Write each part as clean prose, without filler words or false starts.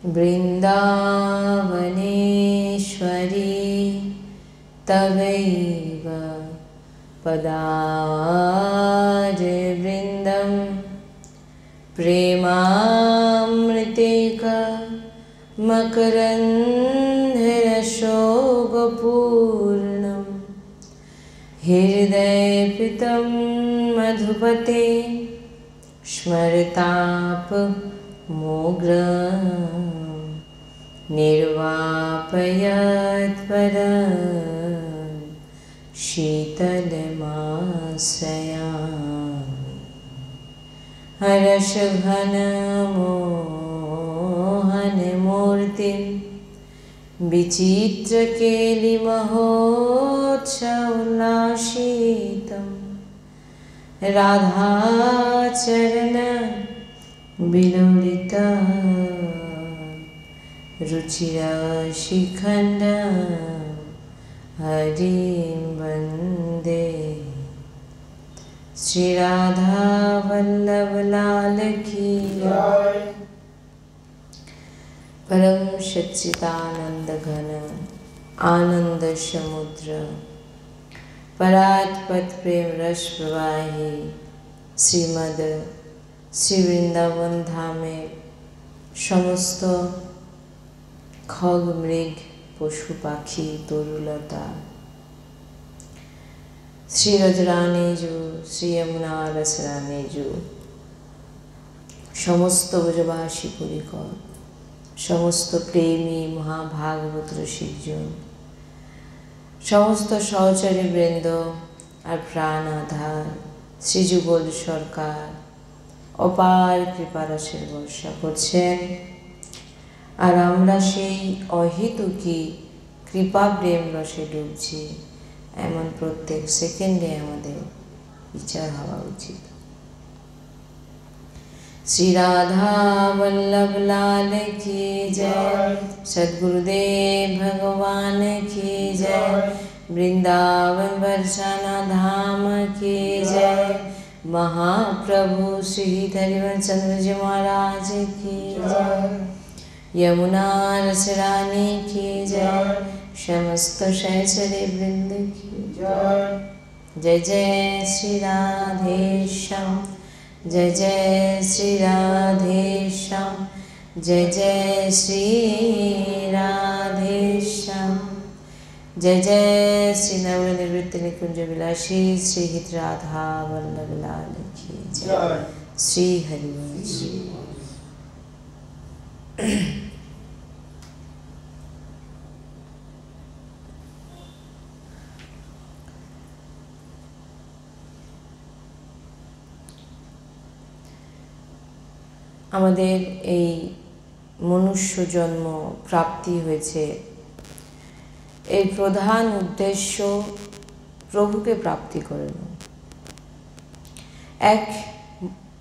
वृन्दावनेश्वरी तवैव पदारविन्दं प्रेमामृतेका मकरन्धरसोगपूर्णं हृदयपितं मधुपते स्मरतापमोग्रं निर्वापयत्परं शीतलमाश्रयामि हर्षघनमोहनमूर्तिं विचित्रकेलिमहोत्सवोल्लासितं राधाचरण विलोलिता रुचिराशिखण्डं हरिं वन्दे श्री राधा वल्लभ लाल की जय। परम सच्चिदानंद घन आनंद समुद्र परात्पत प्रेम रस प्रवाही श्रीमद श्री वृंदावन धामे समस्त खग मृग पशु पाखी तरुलता श्री रजरानीजू श्री यमुना रसरानीजू समस्त ब्रजवासी परिकर समस्त प्रेमी महाभागवत रसिकजन समस्त सहचरी बृंद और प्राण आधार श्रीजुगल सरकार अपार कृपारसेर बर्षा करছেন और আমরা সেই অহেতুকি কৃপা প্রেম রসে ডুবছি এমন প্রত্যেক সেকেন্ডে আমাদের বিচার হওয়া উচিত। श्री राधा वल्लभ लाल की जय। सद्गुरुदेव भगवान की जय। वृंदावन बरसाना धाम की जय। महाप्रभु श्री हरिवंश चंद्र जी महाराज की जय। यमुना रसरानी की जय। समस्त सहचरी वृंद की जय। जय जय श्री राधेश्याम जय जय श्री राधेश्याम जय जय श्री राधेश्याम जय जय श्री नव निवृत्ति निकुंज विलासी श्री हित राधा वल्लभ लाल की जय। श्री हरिवंश। আমাদের এই মনুষ্য জন্ম প্রাপ্তি হয়েছে এর প্রধান উদ্দেশ্য প্রভুকে প্রাপ্তি করানো। এক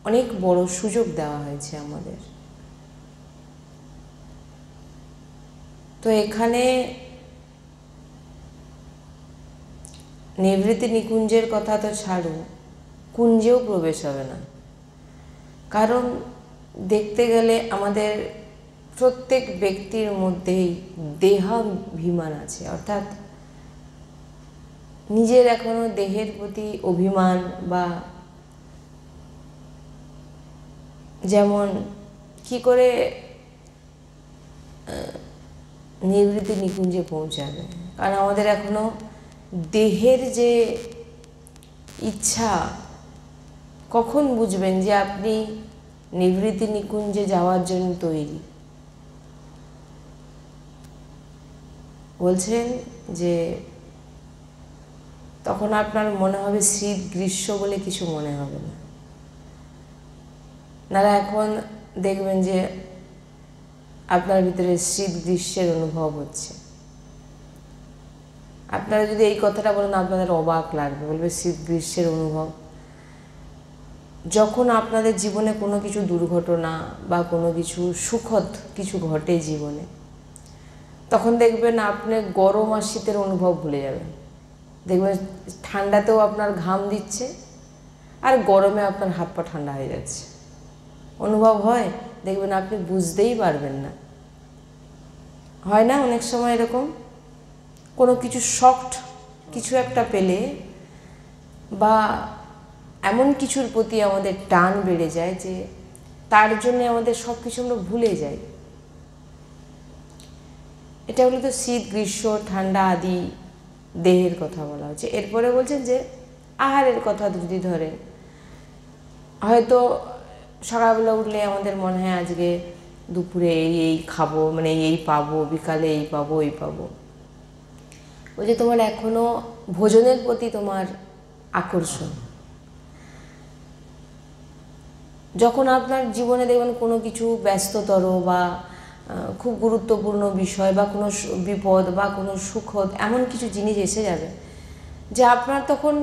অনেক বড় সুযোগ দেওয়া হয়েছে আমাদের। তো এখানে নিবৃত্তি নিকুঞ্জের কথা তো ছাড়ুন, কুঞ্জেও প্রবেশ হবে না। কারণ দেখতে গেলে আমাদের প্রত্যেক ব্যক্তির মধ্যেই দেহাভিমান আছে, অর্থাৎ নিজের এখনো দেহের প্রতি অভিমান বা যেমন কি করে নিবৃত্তি নিকুঞ্জে পৌঁছাবে। কারণ আমাদের এখনো দেহের যে ইচ্ছা, কখন বুঝবেন যে আপনি নিবৃত্তি নিকুঞ্জে যাওয়ার জন্য তৈরি? বলছেন যে তখন আপনার মনে হবে শীত গ্রীষ্ম বলে কিছু মনে হবে না। নারা এখন দেখবেন যে আপনার ভিতরে শীত গ্রীষ্মের অনুভব হচ্ছে। আপনারা যদি এই কথাটা বলেন আপনাদের অবাক লাগবে, বলবে শীত গ্রীষ্মের অনুভব। যখন আপনাদের জীবনে কোনো কিছু দুর্ঘটনা বা কোনো কিছু সুখদ কিছু ঘটে জীবনে, তখন দেখবেন আপনি গরম আর শীতের অনুভব ভুলে যাবেন। দেখবেন ঠান্ডাতেও আপনার ঘাম দিচ্ছে আর গরমে আপনার হাত পা ঠান্ডা হয়ে যাচ্ছে। অনুভব হয়, দেখবেন আপনি বুঝতেই পারবেন না হয় না অনেক সময় এরকম, কোনো কিছু শক্ট কিছু একটা পেলে বা এমন কিছুর প্রতি আমাদের টান বেড়ে যায় যে তার জন্য আমাদের সব কিছু আমরা ভুলে যাই। এটা হলো তো শীত, গ্রীষ্ম, ঠান্ডা আদি দেহের কথা বলা হচ্ছে। এরপরে বলছেন যে আহারের কথা যদি ধরেন, হয়তো সকালবেলা উঠলে আমাদের মনে হয় আজকে দুপুরে এই খাবো, মানে এই পাবো, বিকালে এই পাবো এই পাবো। ওই যে তোমার এখনো ভোজনের প্রতি তোমার আকর্ষণ। যখন আপনার জীবনে দেখবেন কোনো কিছু ব্যস্ততর বা খুব গুরুত্বপূর্ণ বিষয় বা কোনো বিপদ বা কোনো সুখদ এমন কিছু জিনিস এসে যাবে যে আপনার তখন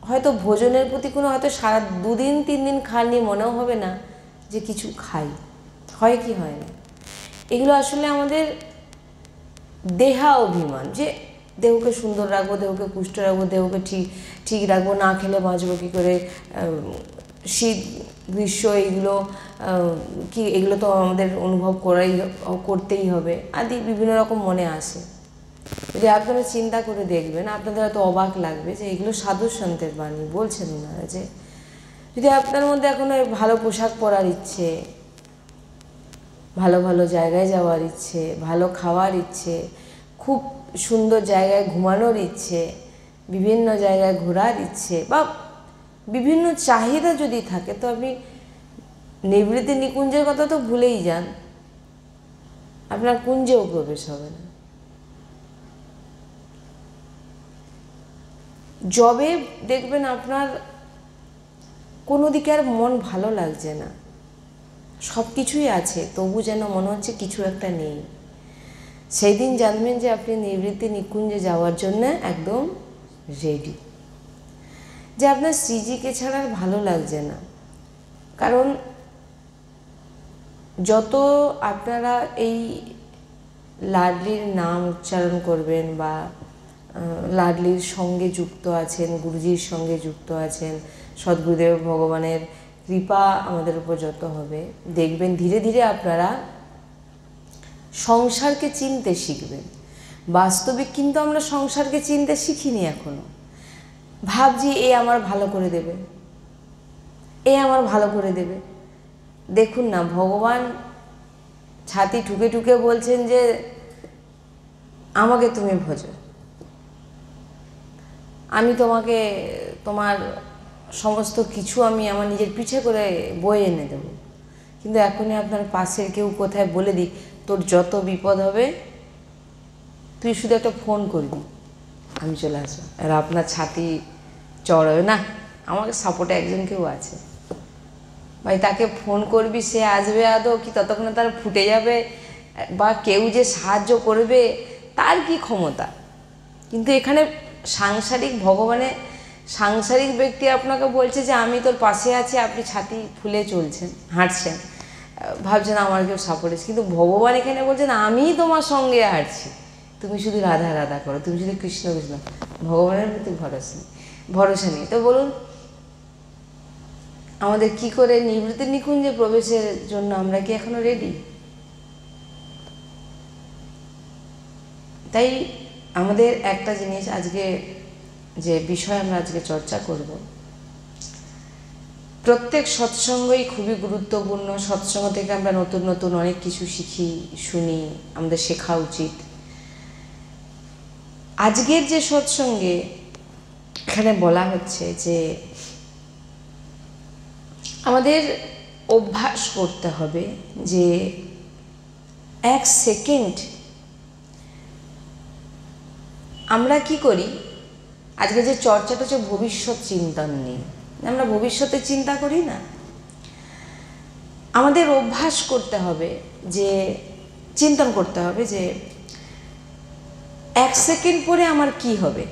হয়তো ভোজনের প্রতি কোনো, হয়তো সারা 2 দিন 3 দিন খাননি মনেও হবে না যে কিছু খাই। হয় কি হয় না? এগুলো আসলে আমাদের দেহা অভিমান, যে দেহকে সুন্দর রাখবো, দেহকে পুষ্ট রাখবো, দেহকে ঠিক রাখবো, না খেলে বাঁচবো কী করে, শীত গ্রীষ্ম এগুলো কি, এগুলো তো আমাদের অনুভব করতেই হবে আদি বিভিন্ন রকম মনে আসে। যদি আপনারা চিন্তা করে দেখবেন, আপনাদের হয়তো অবাক লাগবে যে এগুলো সাধু সন্তের বাণী বলছেন ওনারা, যে যদি আপনার মধ্যে এখন ভালো পোশাক পরার ইচ্ছে, ভালো ভালো জায়গায় যাওয়ার ইচ্ছে, ভালো খাওয়ার ইচ্ছে, খুব সুন্দর জায়গায় ঘুমানোর ইচ্ছে, বিভিন্ন জায়গায় ঘোরার ইচ্ছে বা বিভিন্ন চাহিদা যদি থাকে, তো আপনি নিভৃতি নিকুঞ্জের কথা তো ভুলেই যান, আপনার কুঞ্জেও প্রবেশ হবে না। যবে দেখবেন আপনার কোনো দিকে আর মন ভালো লাগছে না, সব কিছুই আছে তবু যেন মনে হচ্ছে কিছু একটা নেই, সেই দিন জানবেন যে আপনি নিবৃত্তি নিকুঞ্জে যাওয়ার জন্য একদম রেডি। যে আপনার শ্রীজিকে ছাড়া আর ভালো লাগছে না, কারণ যত আপনারা এই লাডলির নাম উচ্চারণ করবেন বা লাডলির সঙ্গে যুক্ত আছেন, গুরুজির সঙ্গে যুক্ত আছেন, সদ্গুরুদেব ভগবানের কৃপা আমাদের উপর যত হবে, দেখবেন ধীরে ধীরে আপনারা সংসারকে চিনতে শিখবেন। বাস্তবিক কিন্তু আমরা সংসারকে চিনতে শিখিনি এখনো। ভাবছি এ আমার ভালো করে দেবে, এ আমার ভালো করে দেবে। দেখুন না, ভগবান ছাতি ঠুকে ঠুকে বলছেন যে আমাকে তুমি ভজো, আমি তোমাকে তোমার সমস্ত কিছু আমি আমার নিজের পিঠে করে বয়ে এনে দেবো। কিন্তু এখনই আপনার পাশের কেউ কোথায় বলে দিক তোর যত বিপদ হবে তুই শুধু একটা ফোন করবি, আমি চলে আসবো, আর আপনার ছাতি চড়াবে না, আমাকে সাপোর্টে একজন কেউ আছে ভাই, তাকে ফোন করবি, সে আসবে আদৌ কি? ততক্ষণে তার ফুটে যাবে, বা কেউ যে সাহায্য করবে তার কি ক্ষমতা? কিন্তু এখানে সাংসারিক ভগবানের সাংসারিক ব্যক্তি আপনাকে বলছে যে আমি তোর পাশে আছি, আপনি ছাতি ফুলে চলছেন, হাঁটছেন, ভাবছেন আমার কেউ সাপোর্ট, কিন্তু ভগবান এখানে বলছেন আমি তোমার সঙ্গে হাঁটছি, তুমি শুধু রাধা রাধা করো, তুমি শুধু কৃষ্ণ কৃষ্ণ, ভগবানের প্রতি ভরসা নেই। তো বলুন আমাদের কি করে নিবৃত্তি নিকুঞ্জে প্রবেশের জন্য আমরা কি এখনো রেডি? তাই আমাদের একটা জিনিস, আজকে যে বিষয় আমরা আজকে চর্চা করব, প্রত্যেক সৎসঙ্গই খুবই গুরুত্বপূর্ণ। সৎসঙ্গ থেকে আমরা নতুন নতুন অনেক কিছু শিখি, শুনি, আমাদের শেখা উচিত। আজকের যে সৎসঙ্গে এখানে বলা হচ্ছে যে আমাদের অভ্যাস করতে হবে যে 1 সেকেন্ড আমরা কি করি। আজকে যে চর্চাটা হচ্ছে ভবিষ্যৎ চিন্তন নিয়ে, আমরা ভবিষ্যতে চিন্তা করি না, আমাদের অভ্যাস করতে হবে যে চিন্তন করতে হবে যে 1 সেকেন্ড পরে আমার কি হবে।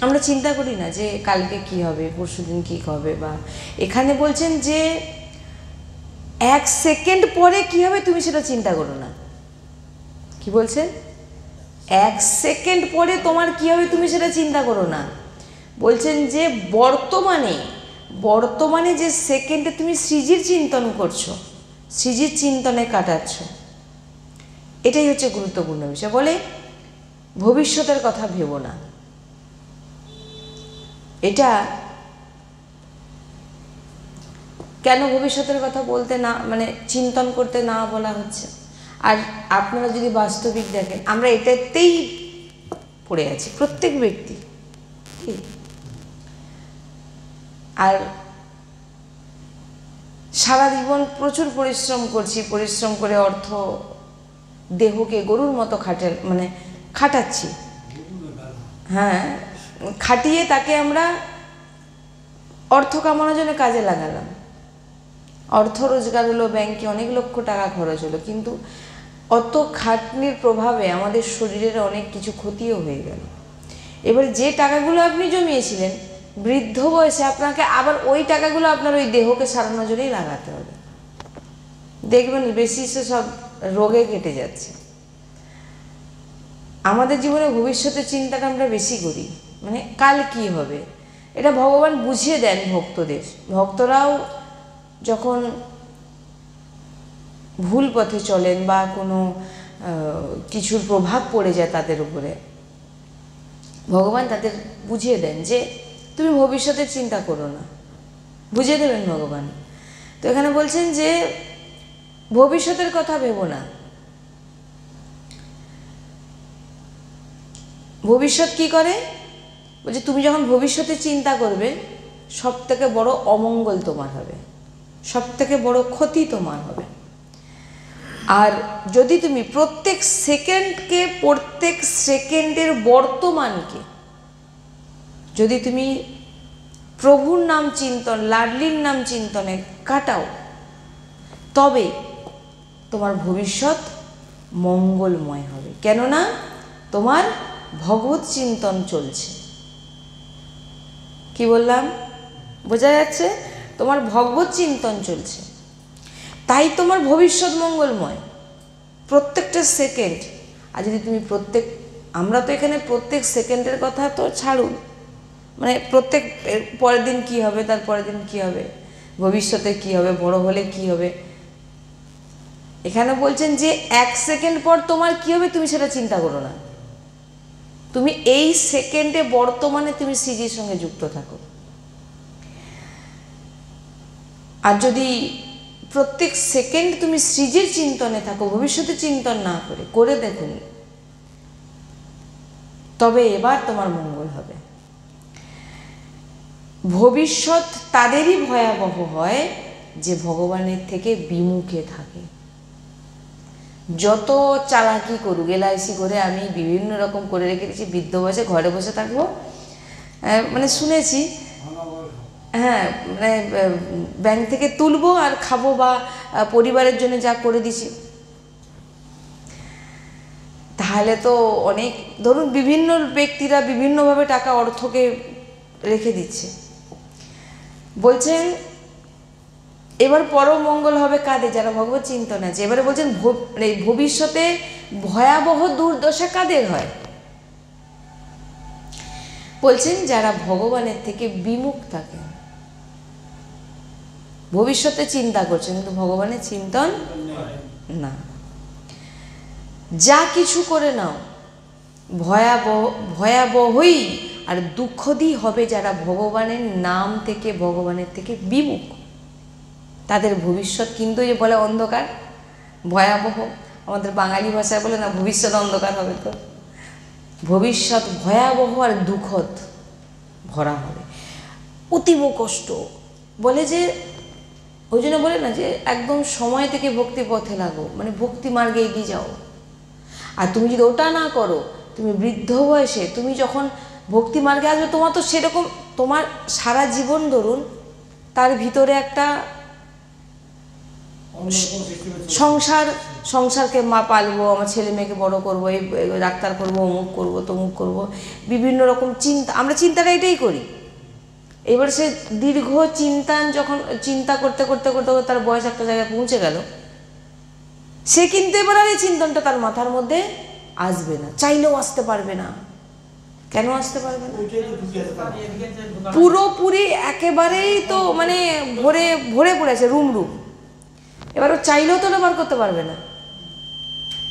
আমরা চিন্তা করি না যে কালকে কি হবে, পরশুদিন কি হবে, বা এখানে বলছেন যে 1 সেকেন্ড পরে কি হবে তুমি সেটা চিন্তা করো না। কি বলছেন? 1 সেকেন্ড পরে তোমার কি হবে তুমি সেটা চিন্তা করো না। বলছেন যে বর্তমানে যে সেকেন্ডে তুমি শ্রীজির চিন্তন করছো, শ্রীজির চিন্তনে কাটাচ্ছ, এটাই হচ্ছে গুরুত্বপূর্ণ বিষয়। বলে ভবিষ্যতের কথা ভেবো না। এটা কেন ভবিষ্যতের কথা বলতে না, মানে চিন্তন করতে না বলা হচ্ছে? আর আপনারা যদি বাস্তবিক দেখেন, আমরা এটাতেই পড়ে আছি প্রত্যেক ব্যক্তি। আর সারা জীবন প্রচুর পরিশ্রম করছি, পরিশ্রম করে অর্থ দেহকে গরুর মতো খাটাচ্ছি। হ্যাঁ, খাটিয়ে তাকে আমরা অর্থ কামানোর জন্য কাজে লাগালাম, অর্থ রোজগার হলো, ব্যাংকে অনেক লক্ষ টাকা খরচ হলো, কিন্তু অত খাটনির প্রভাবে আমাদের শরীরের অনেক কিছু ক্ষতিও হয়ে গেল। এবার যে টাকাগুলো আপনি জমিয়েছিলেন, বৃদ্ধ বয়সে আপনাকে আবার ওই টাকাগুলো আপনার ওই দেহকে সারানোর জন্যই লাগাতে হবে। দেখবেন বেশি সব রোগে কেটে যাচ্ছে। আমাদের জীবনে ভবিষ্যতের চিন্তাটা আমরা বেশি করি, মানে কাল কি হবে। এটা ভগবান বুঝিয়ে দেন ভক্তদের। ভক্তরাও যখন ভুল পথে চলেন বা কোনো কিছুর প্রভাব পড়ে যায় তাদের উপরে, ভগবান তাদের বুঝিয়ে দেন যে তুমি ভবিষ্যতের চিন্তা করো না, বুঝিয়ে দেবেন ভগবান। তো এখানে বলছেন যে ভবিষ্যতের কথা ভেবো না। ভবিষ্যৎ কি করে? বলছে তুমি যখন ভবিষ্যতের চিন্তা করবে, সব থেকে বড় অমঙ্গল তোমার হবে, সব থেকে বড় ক্ষতি তোমার হবে। আর যদি তুমি প্রত্যেক সেকেন্ডের বর্তমানকে যদি তুমি প্রভুর নাম চিন্তন, লাডলির নাম চিন্তনে কাটাও, তবে তোমার ভবিষ্যৎ মঙ্গলময় হবে। কেননা তোমার ভগবত চিন্তন চলছে। কি বললাম? বোঝা যাচ্ছে? তোমার ভগবত চিন্তন চলছে, তাই তোমার ভবিষ্যৎ মঙ্গলময় প্রত্যেকটা সেকেন্ড। আর যদি তুমি আমরা তো এখানে প্রত্যেক সেকেন্ডের কথা তো ছাড়ুন, মানে প্রত্যেক পরের দিন কি হবে, তার পরের দিন কি হবে, ভবিষ্যতে কি হবে, বড় হলে কি হবে, এখানে বলছেন যে 1 সেকেন্ড পর তোমার কি হবে তুমি সেটা চিন্তা করো না। তুমি এই সেকেন্ডে বর্তমানে তুমি শ্রীজির সঙ্গে যুক্ত থাকো। আর যদি প্রত্যেক সেকেন্ড তুমি শ্রীজির চিন্তনে থাকো, ভবিষ্যতে চিন্তন না করে দেখুন, তবে এবার তোমার মঙ্গল হবে। ভবিষ্যৎ তাদেরই ভয়াবহ হয় যে ভগবানের থেকে বিমুখে থাকে। যত চালাকি করুক, LIC করে আমি বিভিন্ন রকম করে রেখে দিয়েছি, বৃদ্ধ বয়সে ঘরে বসে থাকবো, মানে শুনেছি, হ্যাঁ, মানে ব্যাংক থেকে তুলবো আর খাবো, বা পরিবারের জন্য যা করে দিছি। তাহলে তো অনেক, ধরুন বিভিন্ন ব্যক্তিরা বিভিন্নভাবে টাকা অর্থকে রেখে দিচ্ছে। বলছেন এবার পরম মঙ্গল হবে কাদের? যারা ভগবত চিন্তন আছে। এবারে বলছেন ভবিষ্যতে ভয়াবহ দুর্দশা কাদের হয়? বলছেন যারা ভগবানের থেকে বিমুখ থাকে, ভবিষ্যতে চিন্তা করছেন কিন্তু ভগবানের চিন্তন না। যা কিছু করে নাও ভয়াবহই আর দুঃখদই হবে যারা ভগবানের নাম থেকে, ভগবানের থেকে বিমুখ। তাদের ভবিষ্যৎ কিন্তু যে বলে অন্ধকার, ভয়াবহ, আমাদের বাঙালি ভাষায় বলে না ভবিষ্যৎ অন্ধকার হবে, তো ভবিষ্যৎ ভয়াবহ আর দুঃখদ ভরা হবে, অতীব কষ্ট। বলে যে ওই জন্য বলে না যে একদম সময় থেকে ভক্তি পথে লাগো, মানে ভক্তি মার্গে এগিয়ে যাও। আর তুমি যদি ওটা না করো, তুমি বৃদ্ধ বয়সে তুমি যখন ভক্তি মার্গে আসবে, তোমার তো সেরকম, তোমার সারা জীবন ধরুন তার ভিতরে একটা সংসারকে পালবো, আমার ছেলে মেয়েকে বড় করবো, এই ডাক্তার করবো, অমুক করবো, তমুক করবো, বিভিন্ন রকম চিন্তা, আমরা চিন্তাটা এটাই করি। এবার সে দীর্ঘ চিন্তা করতে করতে করতে তার বয়স একটা জায়গায় পৌঁছে গেল, সে কিন্তু এবার আর এই চিন্তনটা তার মাথার মধ্যে আসবে না, চাইলেও আসতে পারবে না। কেন আসতে পারবে না? পুরোপুরি একেবারেই তো মানে ভরে পড়েছে রুম। এবার ও চাইলেও তো বার করতে পারবে না।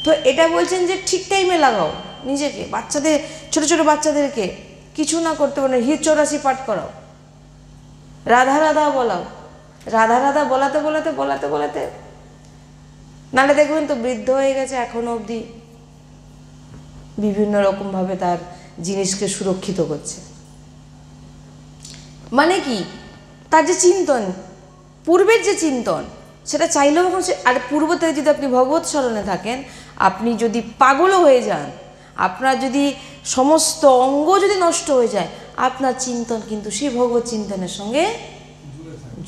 তো এটা বলছেন যে ঠিক টাইমে লাগাও নিজেকে, বাচ্চাদের, ছোট ছোট বাচ্চাদেরকে কিছু না করতে পারে, হির 84 পাঠ করাও, রাধা রাধা বলাও, রাধা রাধা বলাতে বলাতে বলাতে বলাতে, নাহলে দেখবেন তো বৃদ্ধ হয়ে গেছে এখনো অবধি বিভিন্ন রকমভাবে তার জিনিসকে সুরক্ষিত করছে। মানে কি, তার যে চিন্তন, পূর্বের যে চিন্তন, সেটা চাইলেও এখন আর পূর্ব থেকে যদি আপনি ভগবত স্মরণে থাকেন, আপনি যদি পাগলও হয়ে যান, আপনার যদি সমস্ত অঙ্গ যদি নষ্ট হয়ে যায়, আপনার চিন্তন কিন্তু সেই ভগবত চিন্তনের সঙ্গে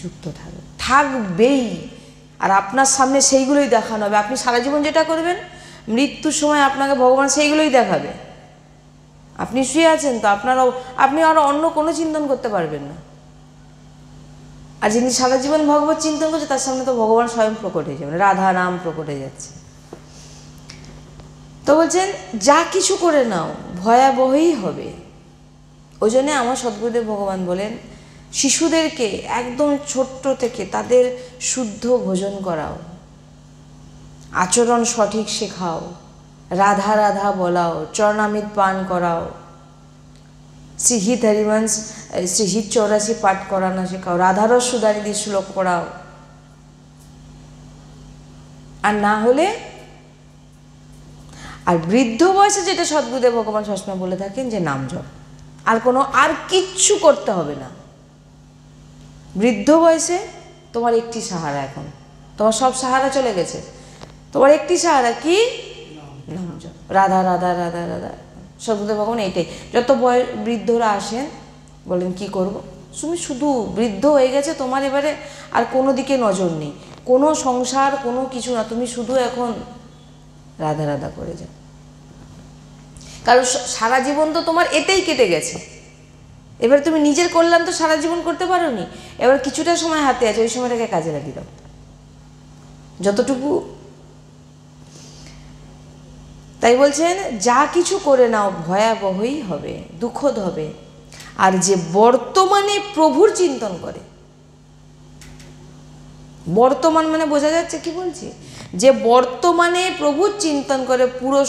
যুক্ত থাকবেই। আর আপনার সামনে সেইগুলোই দেখানো হবে। আপনি সারা জীবন যেটা করবেন, মৃত্যুর সময় আপনাকে ভগবান সেইগুলোই দেখাবে। আপনি শুয়ে আছেন তো আপনি আরও অন্য কোনো চিন্তন করতে পারবেন না। আর যিনি সারা জীবন ভগবত চিন্তন করছে, তার সামনে তো ভগবান স্বয়ং প্রকট হয়ে যাবে, রাধা নাম প্রকট হয়ে যাচ্ছে। তো বলছেন যা কিছু করে নাও ভয়াবহই হবে। ওই জন্যে আমার সদ্গুরুদেব ভগবান বলেন, শিশুদেরকে একদম ছোট্ট থেকে তাদের শুদ্ধ ভোজন করাও, আচরণ সঠিক শেখাও, রাধা রাধা বলাও, চরণামৃত পান করাও, শ্রীহিত হরিবংশ, শ্রীহিত 84 পাঠ করানো শেখাও, রাধারস সুধানিধি শ্লোক পড়াও। আর না হলে, আর বৃদ্ধ বয়সে যেটা সদ্গুরুদেব ভগবান সবসময় বলে থাকেন যে নাম জপ, আর কিচ্ছু করতে হবে না। বৃদ্ধ বয়সে তোমার একটি সাহারা, এখন তোমার সব সাহারা চলে গেছে, তোমার একটি সাহারা কি? নাম জপ, রাধা রাধা রাধা রাধা। সদ্গুরুদেব ভগবান এইটাই, যত বৃদ্ধরা আসেন বলেন কি করব, তুমি শুধু বৃদ্ধ হয়ে গেছে, তোমার এবারে আর কোনো দিকে নজর নেই, কোনো সংসার কোনো কিছু না, তুমি শুধু এখন রাধা রাধা করে যাও। কারণ সারা জীবন তো তোমার এতেই কেটে গেছে, এবার তুমি নিজের কল্যাণ তো সারা জীবন করতে পারো নি, এবার কিছুটা সময় হাতে আছে, ওই সময়টাকে কাজে লাগিয়ে দাও যতটুকু। তাই বলছেন যা কিছু করে নাও ভয়াবহই হবে, দুঃখদ হবে। আর যে বর্তমানে প্রভুর চিন্তন করে, বর্তমান মানে বোঝা যাচ্ছে কি বলছি, যে বর্তমানে প্রভুর চিন্তন করে, পুরো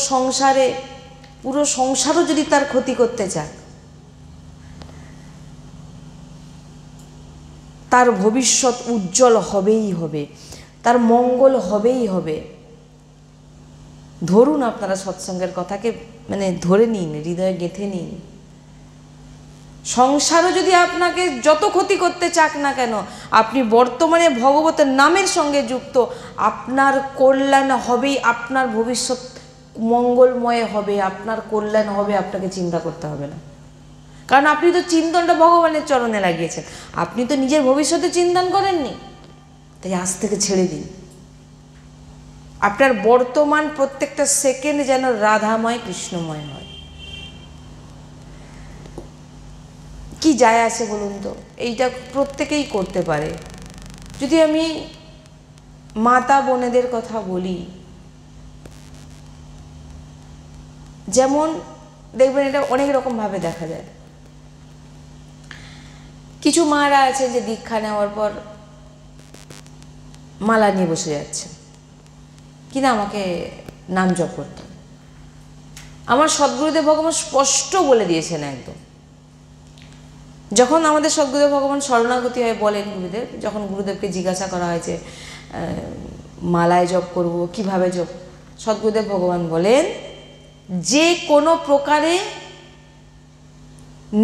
সংসারও যদি তার ক্ষতি করতে চায়, তার ভবিষ্যৎ উজ্জ্বল হবেই হবে, তার মঙ্গল হবেই হবে। ধরুন আপনারা সৎসঙ্গের কথাকে ধরে নিন, হৃদয়ে গেঁথে নিন। সংসারও যদি আপনাকে যত ক্ষতি করতে চাক না কেন, আপনি বর্তমানে ভগবতের নামের সঙ্গে যুক্ত, আপনার কল্যাণ হবেই, আপনার ভবিষ্যৎ মঙ্গলময় হবে, আপনার কল্যাণ হবে, আপনাকে চিন্তা করতে হবে না। কারণ আপনি তো চিন্তনটা ভগবানের চরণে লাগিয়েছেন, আপনি তো নিজের ভবিষ্যতে চিন্তন করেননি। তাই আজ থেকে ছেড়ে দিন, আপনার বর্তমান প্রত্যেকটা সেকেন্ড যেন রাধাময় কৃষ্ণময় হয়। কি যায় আসে বলুন তো, এইটা প্রত্যেকেই করতে পারে। যদি আমি মাতা বোনেদের কথা বলি, যেমন দেখবেন এটা অনেক রকমভাবে দেখা যায়। কিছু মারা আছে যে দীক্ষা নেওয়ার পর মালা নিয়ে বসে যাচ্ছে, কিনা আমাকে নাম জপ করতে। আমার সদ্গুরুদেব ভগবান স্পষ্ট বলে দিয়েছেন একদম। যখন আমাদের সদ্গুরুদেব ভগবান শরণাগতি হয়ে বলেন, গুরুদেব, যখন গুরুদেবকে জিজ্ঞাসা করা হয়েছে মালায় জপ করব কিভাবে জপ, সদ্গুরুদেব ভগবান বলেন যে কোনো প্রকারে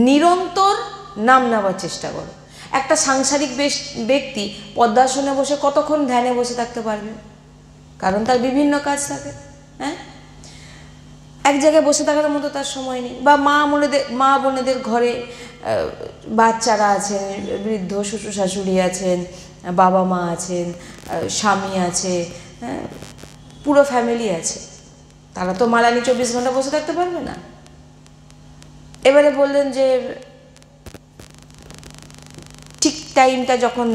নিরন্তর নাম নেওয়ার চেষ্টা করো। একটা সাংসারিক ব্যক্তি পদ্মাসনে বসে কতক্ষণ ধ্যানে বসে থাকতে পারবে? কারণ তার বিভিন্ন কাজ থাকে। হ্যাঁ, এক জায়গায় বসে থাকার মতো তার সময় নেই। বা মা বোনেদের ঘরে বাচ্চারা আছেন, বৃদ্ধ শ্বশুর শাশুড়ি আছেন, বাবা মা আছেন, স্বামী আছে, হ্যাঁ, পুরো ফ্যামিলি আছে, তারা তো মালা নিয়ে 24 ঘন্টা বসে থাকতে পারবে না। এবারে বললেন যে ঠিক টাইমটা যখন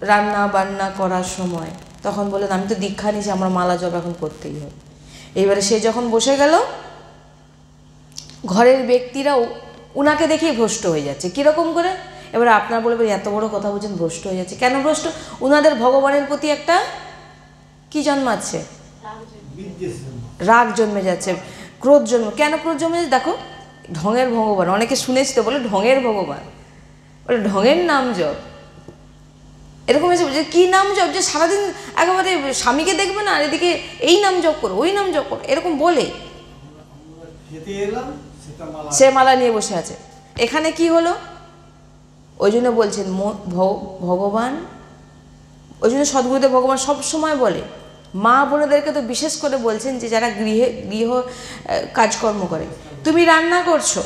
রান্না বান্না করার সময়, তখন বললেন আমি তো দীক্ষা নিয়েছি, আমার মালা জপ এখন করতেই হবে। এইবারে সে যখন বসে গেল, ঘরের ব্যক্তিরাও উনাকে দেখেই ভ্রষ্ট হয়ে যাচ্ছে। কীরকম করে? এবারে আপনার বলবেন এত বড় কথা বলছেন ভ্রষ্ট হয়ে যাচ্ছে, কেন ভ্রষ্ট? উনাদের ভগবানের প্রতি একটা কি জন্মাচ্ছে? রাগ জন্মে যাচ্ছে, ক্রোধ জন্ম। কেন ক্রোধ জন্মে যাচ্ছে? দেখো, ঢঙের ভগবান, অনেকে শুনেছি তো, বলে ঢঙের ভগবান, বলে ঢঙের নাম জপ। এরকম হয়েছে যে কী নাম জপ, যে সারাদিন একেবারে স্বামীকে দেখবে না, আর এদিকে এই নাম জপ করো, ওই নাম জপ করো, এরকম বলে সে মালা নিয়ে বসে আছে। এখানে কি হলো? ওই জন্য বলছেন ভগবান, ওই জন্য সদ্গুরুদেব ভগবান সবসময় বলে, মা বোনেদেরকে তো বিশেষ করে বলছেন যে যারা গৃহ কাজকর্ম করে, তুমি রান্না করছো,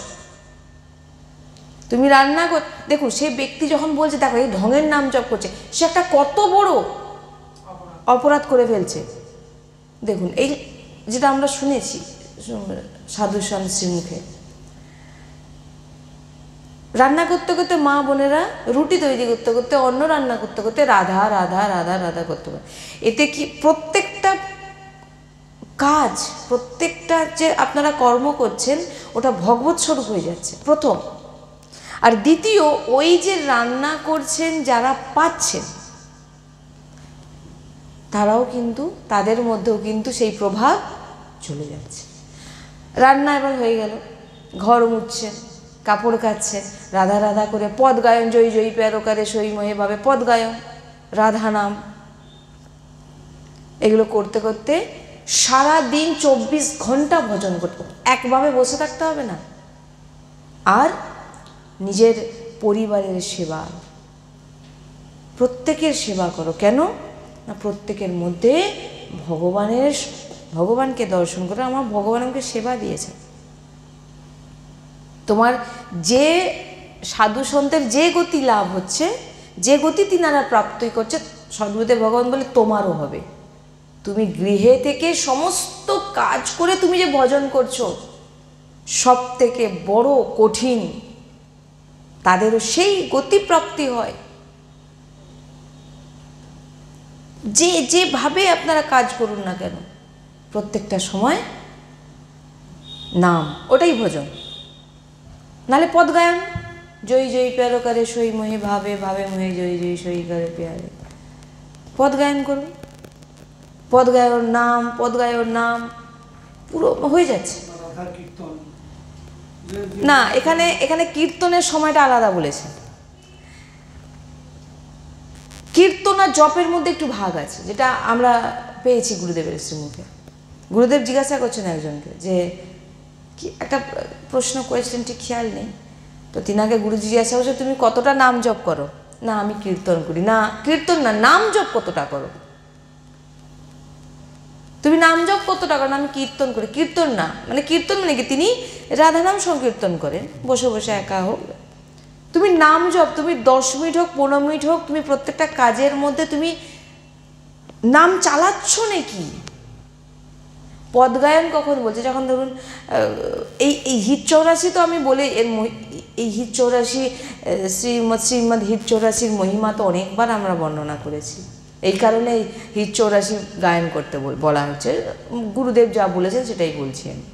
তুমি রান্না কর, দেখুন সে ব্যক্তি যখন বলছে দেখো এই ঢঙের নাম জপ করছে, সে একটা কত বড় অপরাধ করে ফেলছে। দেখুন এই যেটা আমরা শুনেছি সাধু সন্ন্যাসীর মুখে, রান্না করতে করতে মা বোনেরা রুটি তৈরি করতে করতে, অন্ন রান্না করতে করতে রাধা রাধা রাধা রাধা করতে পারে। এতে কি প্রত্যেকটা কাজ, প্রত্যেকটা যে আপনারা কর্ম করছেন ওটা ভগবৎ স্বরূপ হয়ে যাচ্ছে, প্রথম। আর দ্বিতীয়, ওই যে রান্না করছেন যারা পাচ্ছেন তারাও কিন্তু, তাদের মধ্যেও কিন্তু সেই প্রভাব চলে যাচ্ছে। রান্না এবার হয়ে গেল, ঘর মুছছেন, কাপড় কাচ্ছেন, রাধা রাধা করে পদ গায়ন, জয়ী জয়ী প্যারকারে সই মহে ভাবে পদ গায়ন, রাধা নাম, এগুলো করতে করতে সারাদিন 24 ঘন্টা ভজন করতে, একভাবে বসে থাকতে হবে না। আর নিজের পরিবারের সেবা, প্রত্যেকের সেবা করো। কেন না, প্রত্যেকের মধ্যে ভগবানকে দর্শন করে, আমার ভগবান আমাকে সেবা দিয়েছে। তোমার যে সাধু সন্তের যে গতি লাভ হচ্ছে, যে গতি তিনারা প্রাপ্তই করছে, সদ্গুরুদেব ভগবান বলে তোমারও হবে। তুমি গৃহে থেকে সমস্ত কাজ করে তুমি যে ভজন করছো, সব থেকে বড় কঠিন, তাদেরও সেই গতিপ্রাপ্তি হয়। যেভাবে আপনারা কাজ করুন না কেন, প্রত্যেকটা সময় নাম, ওটাই ভজন। নালে পদ গায়ন, জয়ী জয়ী প্যারকারে সই মহে ভাবে ভাবে মহে জয়ী জয়ী সই করে প্যারে, পদ গায়ন করুন, পদ গায়ন নাম, পদ গায়ন নাম, পুরো হয়ে যাচ্ছে। না, এখানে কীর্তনের সময়টা আলাদা বলেছে। কীর্তন আর জপের মধ্যে একটু ভাগ আছে, যেটা আমরা পেয়েছি গুরুদেবের শ্রীমুখে। গুরুদেব জিজ্ঞাসা করছেন একজনকে, যে কি একটা প্রশ্ন করেছিলেন, ঠিক খেয়াল নেই, তো তিনাকে গুরুজি জিজ্ঞাসা করছে তুমি কতটা নাম জপ করো? না আমি কীর্তন করি। না কীর্তন না, নাম জপ কতটা করো? তুমি নাম জপ কতটা করো? না আমি কীর্তন করি। কীর্তন না মানে, কীর্তন মানে কি, তিনি রাধানাম সংকীর্তন করেন বসে বসে, একা হোক। তুমি নাম জপ, তুমি 10 মিনিট হোক 15 মিনিট হোক, তুমি প্রত্যেকটা কাজের মধ্যে তুমি নাম চালাচ্ছ নাকি? পদগায়ন কখন বলছে? যখন ধরুন এই হিট 84, তো আমি বলে এই হিট 84 শ্রীমদ হিট 84 মহিমা তো অনেকবার আমরা বর্ণনা করেছি। এই কারণে হিট 84 গায়ন করতে বলা হচ্ছে, গুরুদেব যা বলেছেন সেটাই বলছি আমি।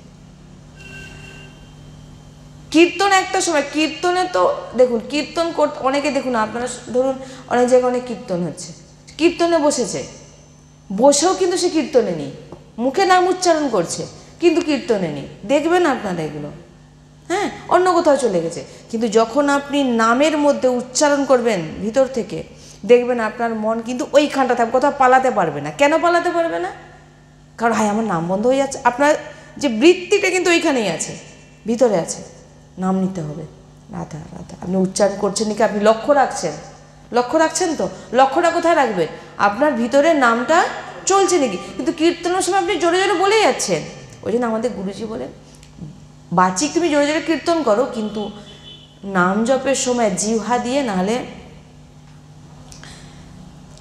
কীর্তন একটা সময়, কীর্তনে তো দেখুন কীর্তন করতে অনেকে, দেখুন আপনারা ধরুন অনেক জায়গায় অনেক কীর্তন হচ্ছে, কীর্তনে বসেছে, বসেও কিন্তু সে কীর্তনে নেই, মুখে নাম উচ্চারণ করছে কিন্তু কীর্তনে নেই। দেখবেন আপনারা এগুলো, হ্যাঁ, অন্য কোথাও চলে গেছে। কিন্তু যখন আপনি নামের মধ্যে উচ্চারণ করবেন ভিতর থেকে, দেখবেন আপনার মন কিন্তু ওইখানটা থাকবে, কোথাও পালাতে পারবে না। কেন পালাতে পারবে না? কারণ হায় আমার নাম বন্ধ হয়ে যাচ্ছে। আপনার যে বৃত্তিটা কিন্তু ওইখানেই আছে, ভিতরে আছে, নাম নিতে হবে, রাধা রাধা। আপনি উচ্চারণ করছেন নাকি, আপনি লক্ষ্য রাখছেন তো, লক্ষ্যটা কোথায় রাখবেন? আপনার ভিতরে নামটা চলছে নাকি। কিন্তু কীর্তনের সময় আপনি জোরে জোরে বলে যাচ্ছেন। ওই জন্য আমাদের গুরুজি বলেন, বাচিক তুমি জোরে জোরে কীর্তন করো, কিন্তু নাম জপের সময় জিহ্বা দিয়ে, নাহলে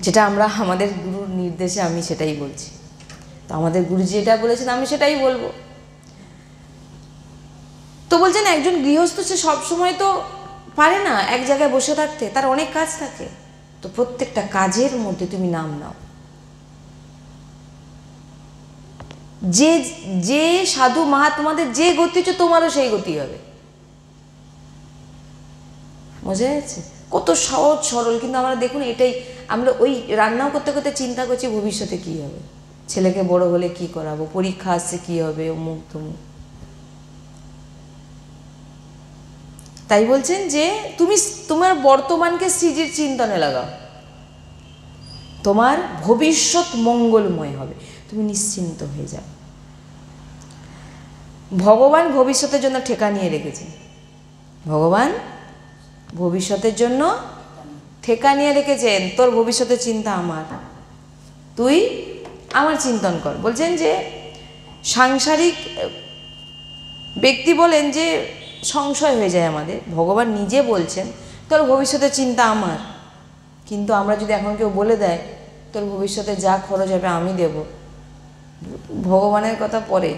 যেটা আমরা আমাদের গুরুর নির্দেশে আমি সেটাই বলছি, তো আমাদের গুরুজি এটা বলেছেন আমি সেটাই বলবো। তো বলছেন একজন গৃহস্থ সে সবসময় তো পারে না এক জায়গায় বসে থাকতে, তার অনেক কাজ থাকে, তো প্রত্যেকটা কাজের মধ্যে তুমি নাম নাও। যে সাধু মহাত্মাদের যে গতি হচ্ছে, তোমারও সেই গতি হবে। বোঝা যাচ্ছে? কত সহজ সরল। কিন্তু আমরা দেখুন এটাই, আমরা ওই রান্নাও করতে করতে চিন্তা করছি ভবিষ্যতে কী হবে। ছেলেকে বড় হলে কি করাবো, পরীক্ষা আসছে কি হবে, অমুক তমুক। তাই বলছেন যে তুমি তোমার বর্তমানকে শ্রীজির চিন্তনে লাগাও, তোমার ভবিষ্যৎ মঙ্গলময় হবে, তুমি নিশ্চিন্ত হয়ে যাও। ভগবান ভবিষ্যতের জন্য ঠেকা নিয়ে রেখেছে, ভগবান ভবিষ্যতের জন্য ঠেকা নিয়ে রেখেছেন। তোর ভবিষ্যতের চিন্তা আমার, তুই আমার চিন্তন কর। বলছেন যে সাংসারিক ব্যক্তি বলেন যে সংশয় হয়ে যায় আমাদের, ভগবান নিজে বলছেন তোর ভবিষ্যতের চিন্তা আমার। কিন্তু আমরা যদি এখন কেউ বলে দেয় তোর ভবিষ্যতে যা খরচ হবে আমি দেব, ভগবানের কথা পরে,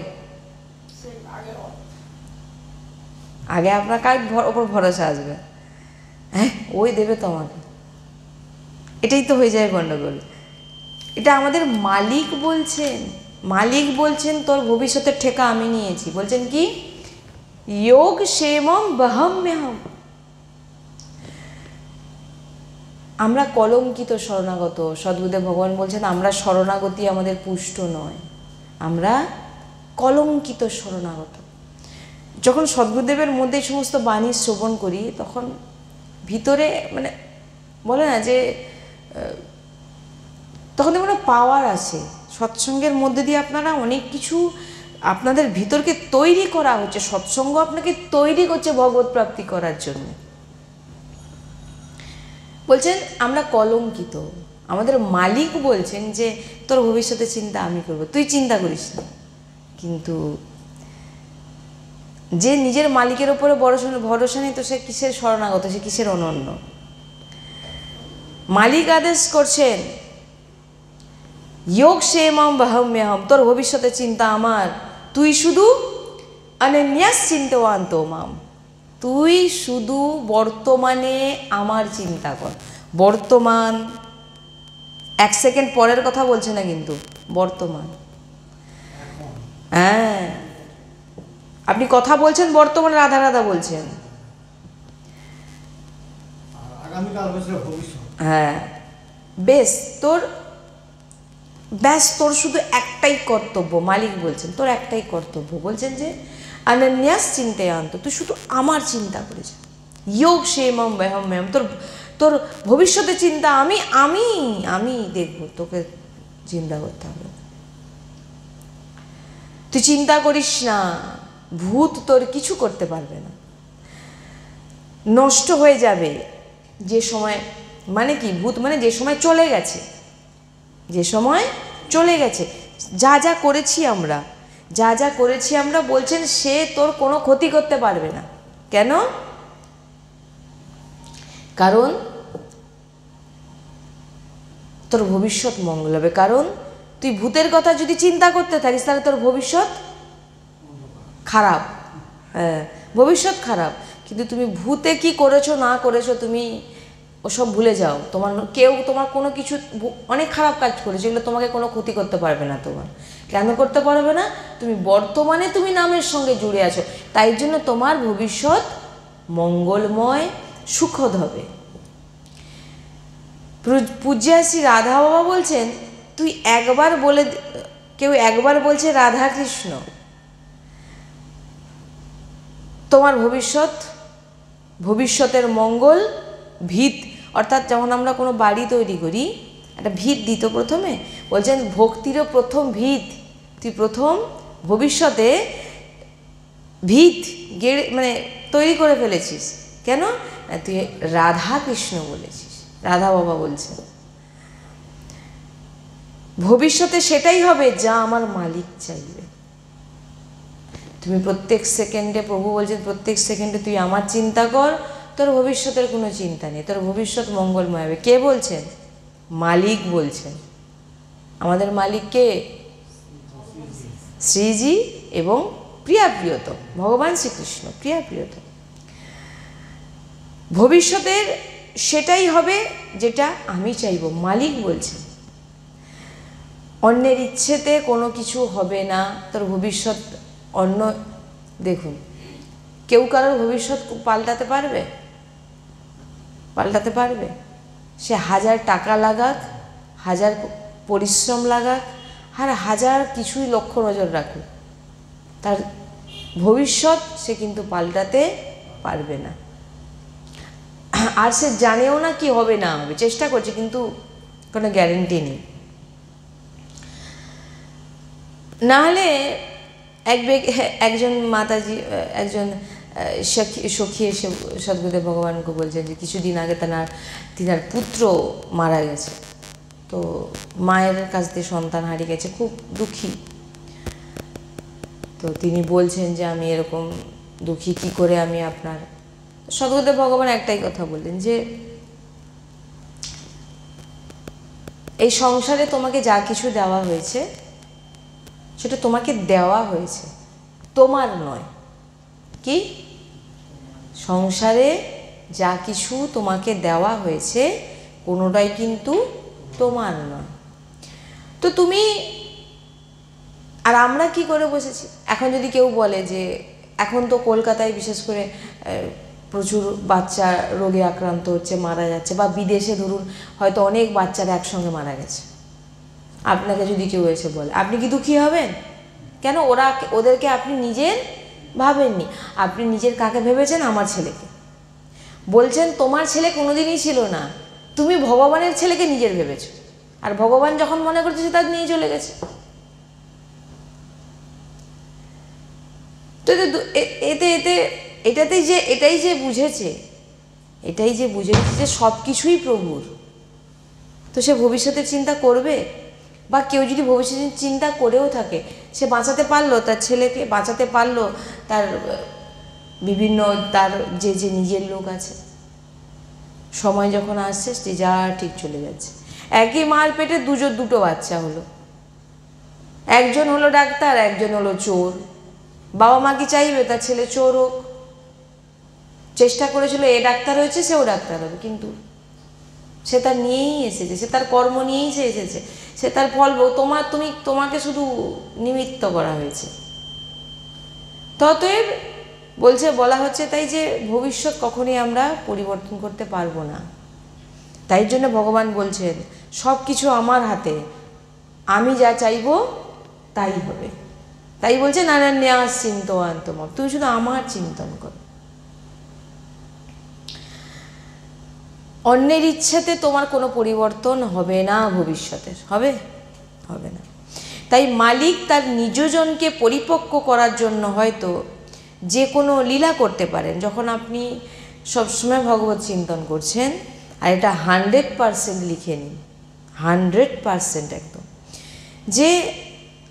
আগে আপনার কার ওপর ভরসা আসবে? হ্যাঁ, ওই দেবে তোমাকে, এটাই তো হয়ে যায় গণ্ডগোল। এটা আমাদের মালিক বলছেন, মালিক বলছেন তোর ভবিষ্যতের ঠেকা আমি নিয়েছি। বলছেন কি, যোগ क्षेमम বহম্যহম। আমরা কলঙ্কিত শরণাগত, সদ্গুরুদেব ভগবান বলছেন আমরা শরণাগতি আমাদের পুষ্ট নয়, আমরা কলঙ্কিত শরণাগত। যখন সদ্গুরুদেবের মধ্যে এই সমস্ত বাণী শ্রবণ করি তখন ভিতরে মানে বলে না যে তখন কোনো পাওয়ার আসে। সৎসঙ্গের মধ্যে দিয়ে আপনারা অনেক কিছু আপনাদের ভিতরকে তৈরি করা হচ্ছে, সৎসঙ্গ আপনাকে তৈরি করছে ভগবত প্রাপ্তি করার জন্য। বলছেন আমরা কলঙ্কিত, আমাদের মালিক বলছেন যে তোর ভবিষ্যতের চিন্তা আমি করব, তুই চিন্তা করিস না। কিন্তু যে নিজের মালিকের ওপরে ভরসা নেই তো সে কিসের শরণাগত, সে কিসের অনন্য? মালিক আদেশ করছেন যোগ क्षेमम বহম্যহম, তোর ভবিষ্যতের চিন্তা আমার, তুই শুধু অনন্যাস চিন্তবান মাম, তুই শুধু বর্তমানে আমার চিন্তা কর। বর্তমান, এক সেকেন্ড পরের কথা বলছে না কিন্তু, বর্তমান। হ্যাঁ, আপনি কথা বলছেন বর্তমানে রাধা রাধা বলছেন, হ্যাঁ বেশ, তোর শুধু একটাই কর্তব্য, মালিক বলছেন তোর একটাই কর্তব্য। বলছেন যে অনন্যাস চিন্তয়ান্ত, তুই শুধু আমার চিন্তা করেছ। যোগ क्षेमम বহম্যহম, তোর ভবিষ্যতের চিন্তা আমি আমি আমি দেখব, তোকে চিন্তা করতে হবে। তুই চিন্তা করিস না, ভূত তোর কিছু করতে পারবে না, নষ্ট হয়ে যাবে যে সময়। মানে কি ভূত মানে যে সময় চলে গেছে, যে সময় চলে গেছে, যা যা করেছি আমরা, যা যা করেছি আমরা, বলছেন সে তোর কোনো ক্ষতি করতে পারবে না। কেন? কারণ তোর ভবিষ্যৎ মঙ্গল হবে। কারণ তুই ভূতের কথা যদি চিন্তা করতে থাকিস তাহলে তোর ভবিষ্যৎ খারাপ, হ্যাঁ ভবিষ্যৎ খারাপ। কিন্তু তুমি ভূতে কি করেছো না করেছো তুমি ওসব ভুলে যাও। তোমার কোনো কিছু অনেক খারাপ কাজ করেছে, এগুলো তোমাকে কোনো ক্ষতি করতে পারবে না। তোমার কেন করতে পারবে না? তুমি বর্তমানে তুমি নামের সঙ্গে জুড়ে আছো, তাই জন্য তোমার ভবিষ্যৎ মঙ্গলময় সুখদ হবে। পূজ্য শ্রী রাধা বাবা বলছেন তুই একবার বলে, কেউ একবার বলছে রাধা কৃষ্ণ, তোমার ভবিষ্যতের মঙ্গল ভিত, অর্থাৎ যখন আমরা কোনো বাড়ি তৈরি করি একটা ভিত দিত প্রথমে, বলছেন ভক্তিরও প্রথম ভিত, তুই প্রথম ভবিষ্যতে ভিত মানে তৈরি করে ফেলেছিস। কেন? তুই রাধা কৃষ্ণ বলেছিস, রাধা বাবা বলছেন ভবিষ্যতে সেটাই হবে যা আমার মালিক চাইবে। তুমি প্রত্যেক সেকেন্ডে, প্রভু বলছেন প্রত্যেক সেকেন্ডে তুই আমার চিন্তা কর, তোর ভবিষ্যতের কোনো চিন্তা নেই, তোর ভবিষ্যৎ মঙ্গলময় হবে। কে বলছেন? মালিক বলছেন। আমাদের মালিক কে? শ্রীজি এবং প্রিয়া প্রিয়তম ভগবান শ্রীকৃষ্ণ, প্রিয়া প্রিয়তম। ভবিষ্যতের সেটাই হবে যেটা আমি চাইব, মালিক বলছেন। অন্যের ইচ্ছেতে কোনো কিছু হবে না, তোর ভবিষ্যৎ অন্য। দেখুন, কেউ কারোর ভবিষ্যৎ পাল্টাতে পারবে? পাল্টাতে পারবে? সে 1000 টাকা লাগাক, 1000 পরিশ্রম লাগাক, আর হাজার কিছুই লক্ষ্য নজর রাখুক, তার ভবিষ্যৎ সে কিন্তু পাল্টাতে পারবে না। আর সে জানেও না কি হবে না হবে, চেষ্টা করছে কিন্তু কোনো গ্যারেন্টি নেই। নাহলে একজন মাতাজি, একজন সখী এসে সদ্গুরুদেব ভগবানকে বলছেন যে কিছুদিন আগে তিনার পুত্র মারা গেছে, তো মায়ের কাছ দিয়ে সন্তান হারিয়ে গেছে, খুব দুঃখী। তো তিনি বলছেন যে আমি এরকম দুঃখী কি করে আমি আপনার। সদ্গুরুদেব ভগবান একটাই কথা বললেন যে এই সংসারে তোমাকে যা কিছু দেওয়া হয়েছে সেটা তোমাকে দেওয়া হয়েছে, তোমার নয়। কি? সংসারে যা কিছু তোমাকে দেওয়া হয়েছে কোনোটাই কিন্তু তোমার নয়। তো তুমি আর আমরা কি করে বসেছি? এখন যদি কেউ বলে যে এখন তো কলকাতায় বিশেষ করে প্রচুর বাচ্চা রোগে আক্রান্ত হচ্ছে, মারা যাচ্ছে, বা বিদেশে ধরুন হয়তো অনেক বাচ্চারা একসঙ্গে মারা গেছে, আপনাকে যদি কেউ এসে বলে আপনি কি দুঃখী হবেন? কেন? ওদেরকে আপনি নিজের ভাবেননি। আপনি নিজের কাকে ভেবেছেন? আমার ছেলেকে। বলছেন তোমার ছেলে কোনোদিনই ছিল না, তুমি ভগবানের ছেলেকে নিজের ভেবেছো, আর ভগবান যখন মনে করছে সে তার নিয়ে চলে গেছে। তো এটাই যে বুঝেছে যে সব কিছুই প্রভুর, তো সে ভবিষ্যতের চিন্তা করবে। বা কেউ যদি ভবিষ্যতের চিন্তা করেও থাকে, সে বাঁচাতে পারলো তার ছেলেকে, বাঁচাতে পারলো তার বিভিন্ন তার যে নিজের লোক আছে, সময় যখন আসছে সে যা ঠিক চলে যাচ্ছে। একই মার পেটে দুটো বাচ্চা হলো, একজন হলো ডাক্তার, একজন হলো চোর। বাবা মা কি চাইবে তার ছেলে চোর হোক? চেষ্টা করেছিল এ ডাক্তার হয়েছে সেও ডাক্তার হবে, কিন্তু সে তার নিয়েই এসেছে, সে তার কর্ম নিয়েই সে এসেছে, সে তার ফল। তোমাকে শুধু নিমিত্ত করা হয়েছে। ততএব বলা হচ্ছে তাই যে ভবিষ্যৎ কখনই আমরা পরিবর্তন করতে পারবো না। তাই জন্য ভগবান বলছেন সব কিছু আমার হাতে, আমি যা চাইবো তাই হবে। তাই বলছে নানান্যাস চিন্তয়ান তোমার, তুমি শুধু আমার চিন্তন করো। অন্যের ইচ্ছাতে তোমার কোনো পরিবর্তন হবে না, ভবিষ্যতের হবে না। তাই মালিক তার নিজজনকে পরিপক্ক করার জন্য হয়তো যে কোনো লীলা করতে পারেন। যখন আপনি সবসময় ভগবত চিন্তন করছেন, আর এটা 100% লিখে নিন, 100% একদম, যে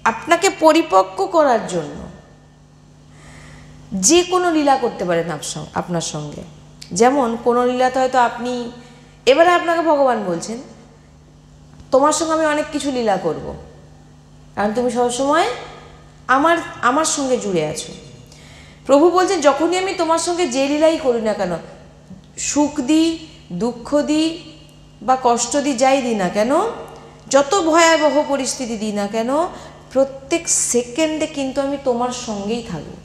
আপনাকে পরিপক্ক করার জন্য যে কোনো লীলা করতে পারেন আপনার সঙ্গে। যেমন কোনো লীলাতে হয়তো আপনি, এবারে আপনাকে ভগবান বলছেন তোমার সঙ্গে আমি অনেক কিছু লীলা করব, কারণ তুমি সবসময় আমার সঙ্গে জুড়ে আছো। প্রভু বলছেন যখনই আমি তোমার সঙ্গে যে লীলাই করি না কেন, সুখ দিই, দুঃখ দিই বা কষ্ট দিই, যাই দিই না কেন, যত ভয়াবহ পরিস্থিতি দিই না কেন, প্রত্যেক সেকেন্ডে কিন্তু আমি তোমার সঙ্গেই থাকবো।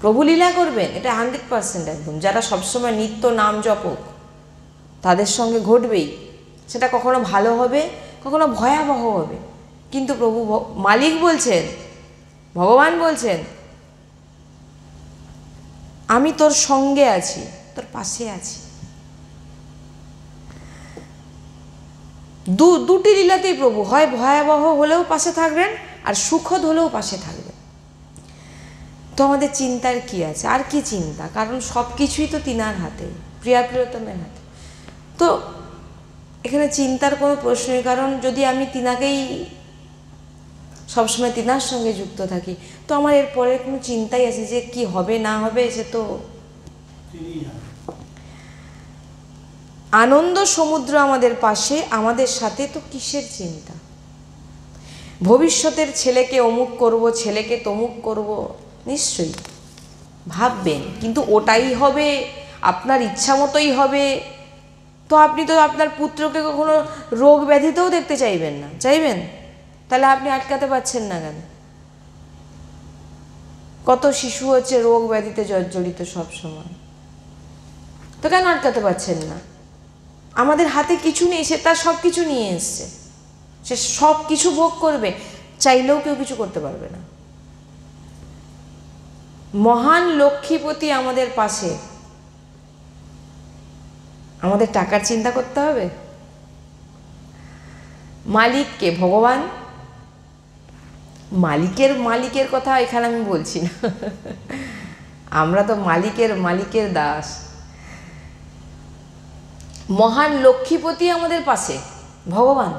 প্রভু লীলা করবেন, এটা 100% একদম। যারা সবসময় নিত্য নাম জপক তাদের সঙ্গে ঘটবেই। সেটা কখনো ভালো হবে, কখনো ভয়াবহ হবে, কিন্তু প্রভু মালিক বলছেন, ভগবান বলছেন আমি তোর সঙ্গে আছি, তোর পাশে আছি। দুটি লীলাতেই প্রভু হয় ভয়াবহ হলেও পাশে থাকবেন, আর সুখদ হলেও পাশে থাকবেন। তো আমাদের চিন্তার কি আছে? আর কি চিন্তা? কারণ সব কিছুই তো তিনার হাতে, প্রিয়তমের হাতে। তো এখানে চিন্তার কোনো প্রশ্নই, কারণ যদি আমি তিনাকেই সবসময় তিনার সঙ্গে যুক্ত থাকি, তো আমার এর পরে কোনো চিন্তাই আছে যে কি হবে না হবে, সে তো আনন্দ সমুদ্র আমাদের পাশে, আমাদের সাথে, তো কিসের চিন্তা? ভবিষ্যতের ছেলেকে অমুক করব, ছেলেকে তমুক করব, নিশ্চয়ই ভাববেন, কিন্তু ওটাই হবে, আপনার ইচ্ছা মতোই হবে। তো আপনি তো আপনার পুত্রকে কখনো রোগ ব্যাধিতেও দেখতে চাইবেন না, চাইবেন? তাহলে আপনি আটকাতে পারছেন না কেন? কত শিশু হচ্ছে রোগ ব্যাধিতে জর্জরিত সব সময়, তো কেন আটকাতে পারছেন না? আমাদের হাতে কিছু নেই, সে তার সব কিছু নিয়ে এসছে, সে সব কিছু ভোগ করবে, চাইলেও কেউ কিছু করতে পারবে না। মহান লক্ষ্মীপতি আমাদের পাশে, আমাদের টাকার চিন্তা করতে হবে? মালিককে, ভগবান, মালিকের কথা এখানে আমি বলছি না। আমরা তো মালিকের দাস। মহান লক্ষ্মীপতি আমাদের পাশে, ভগবান।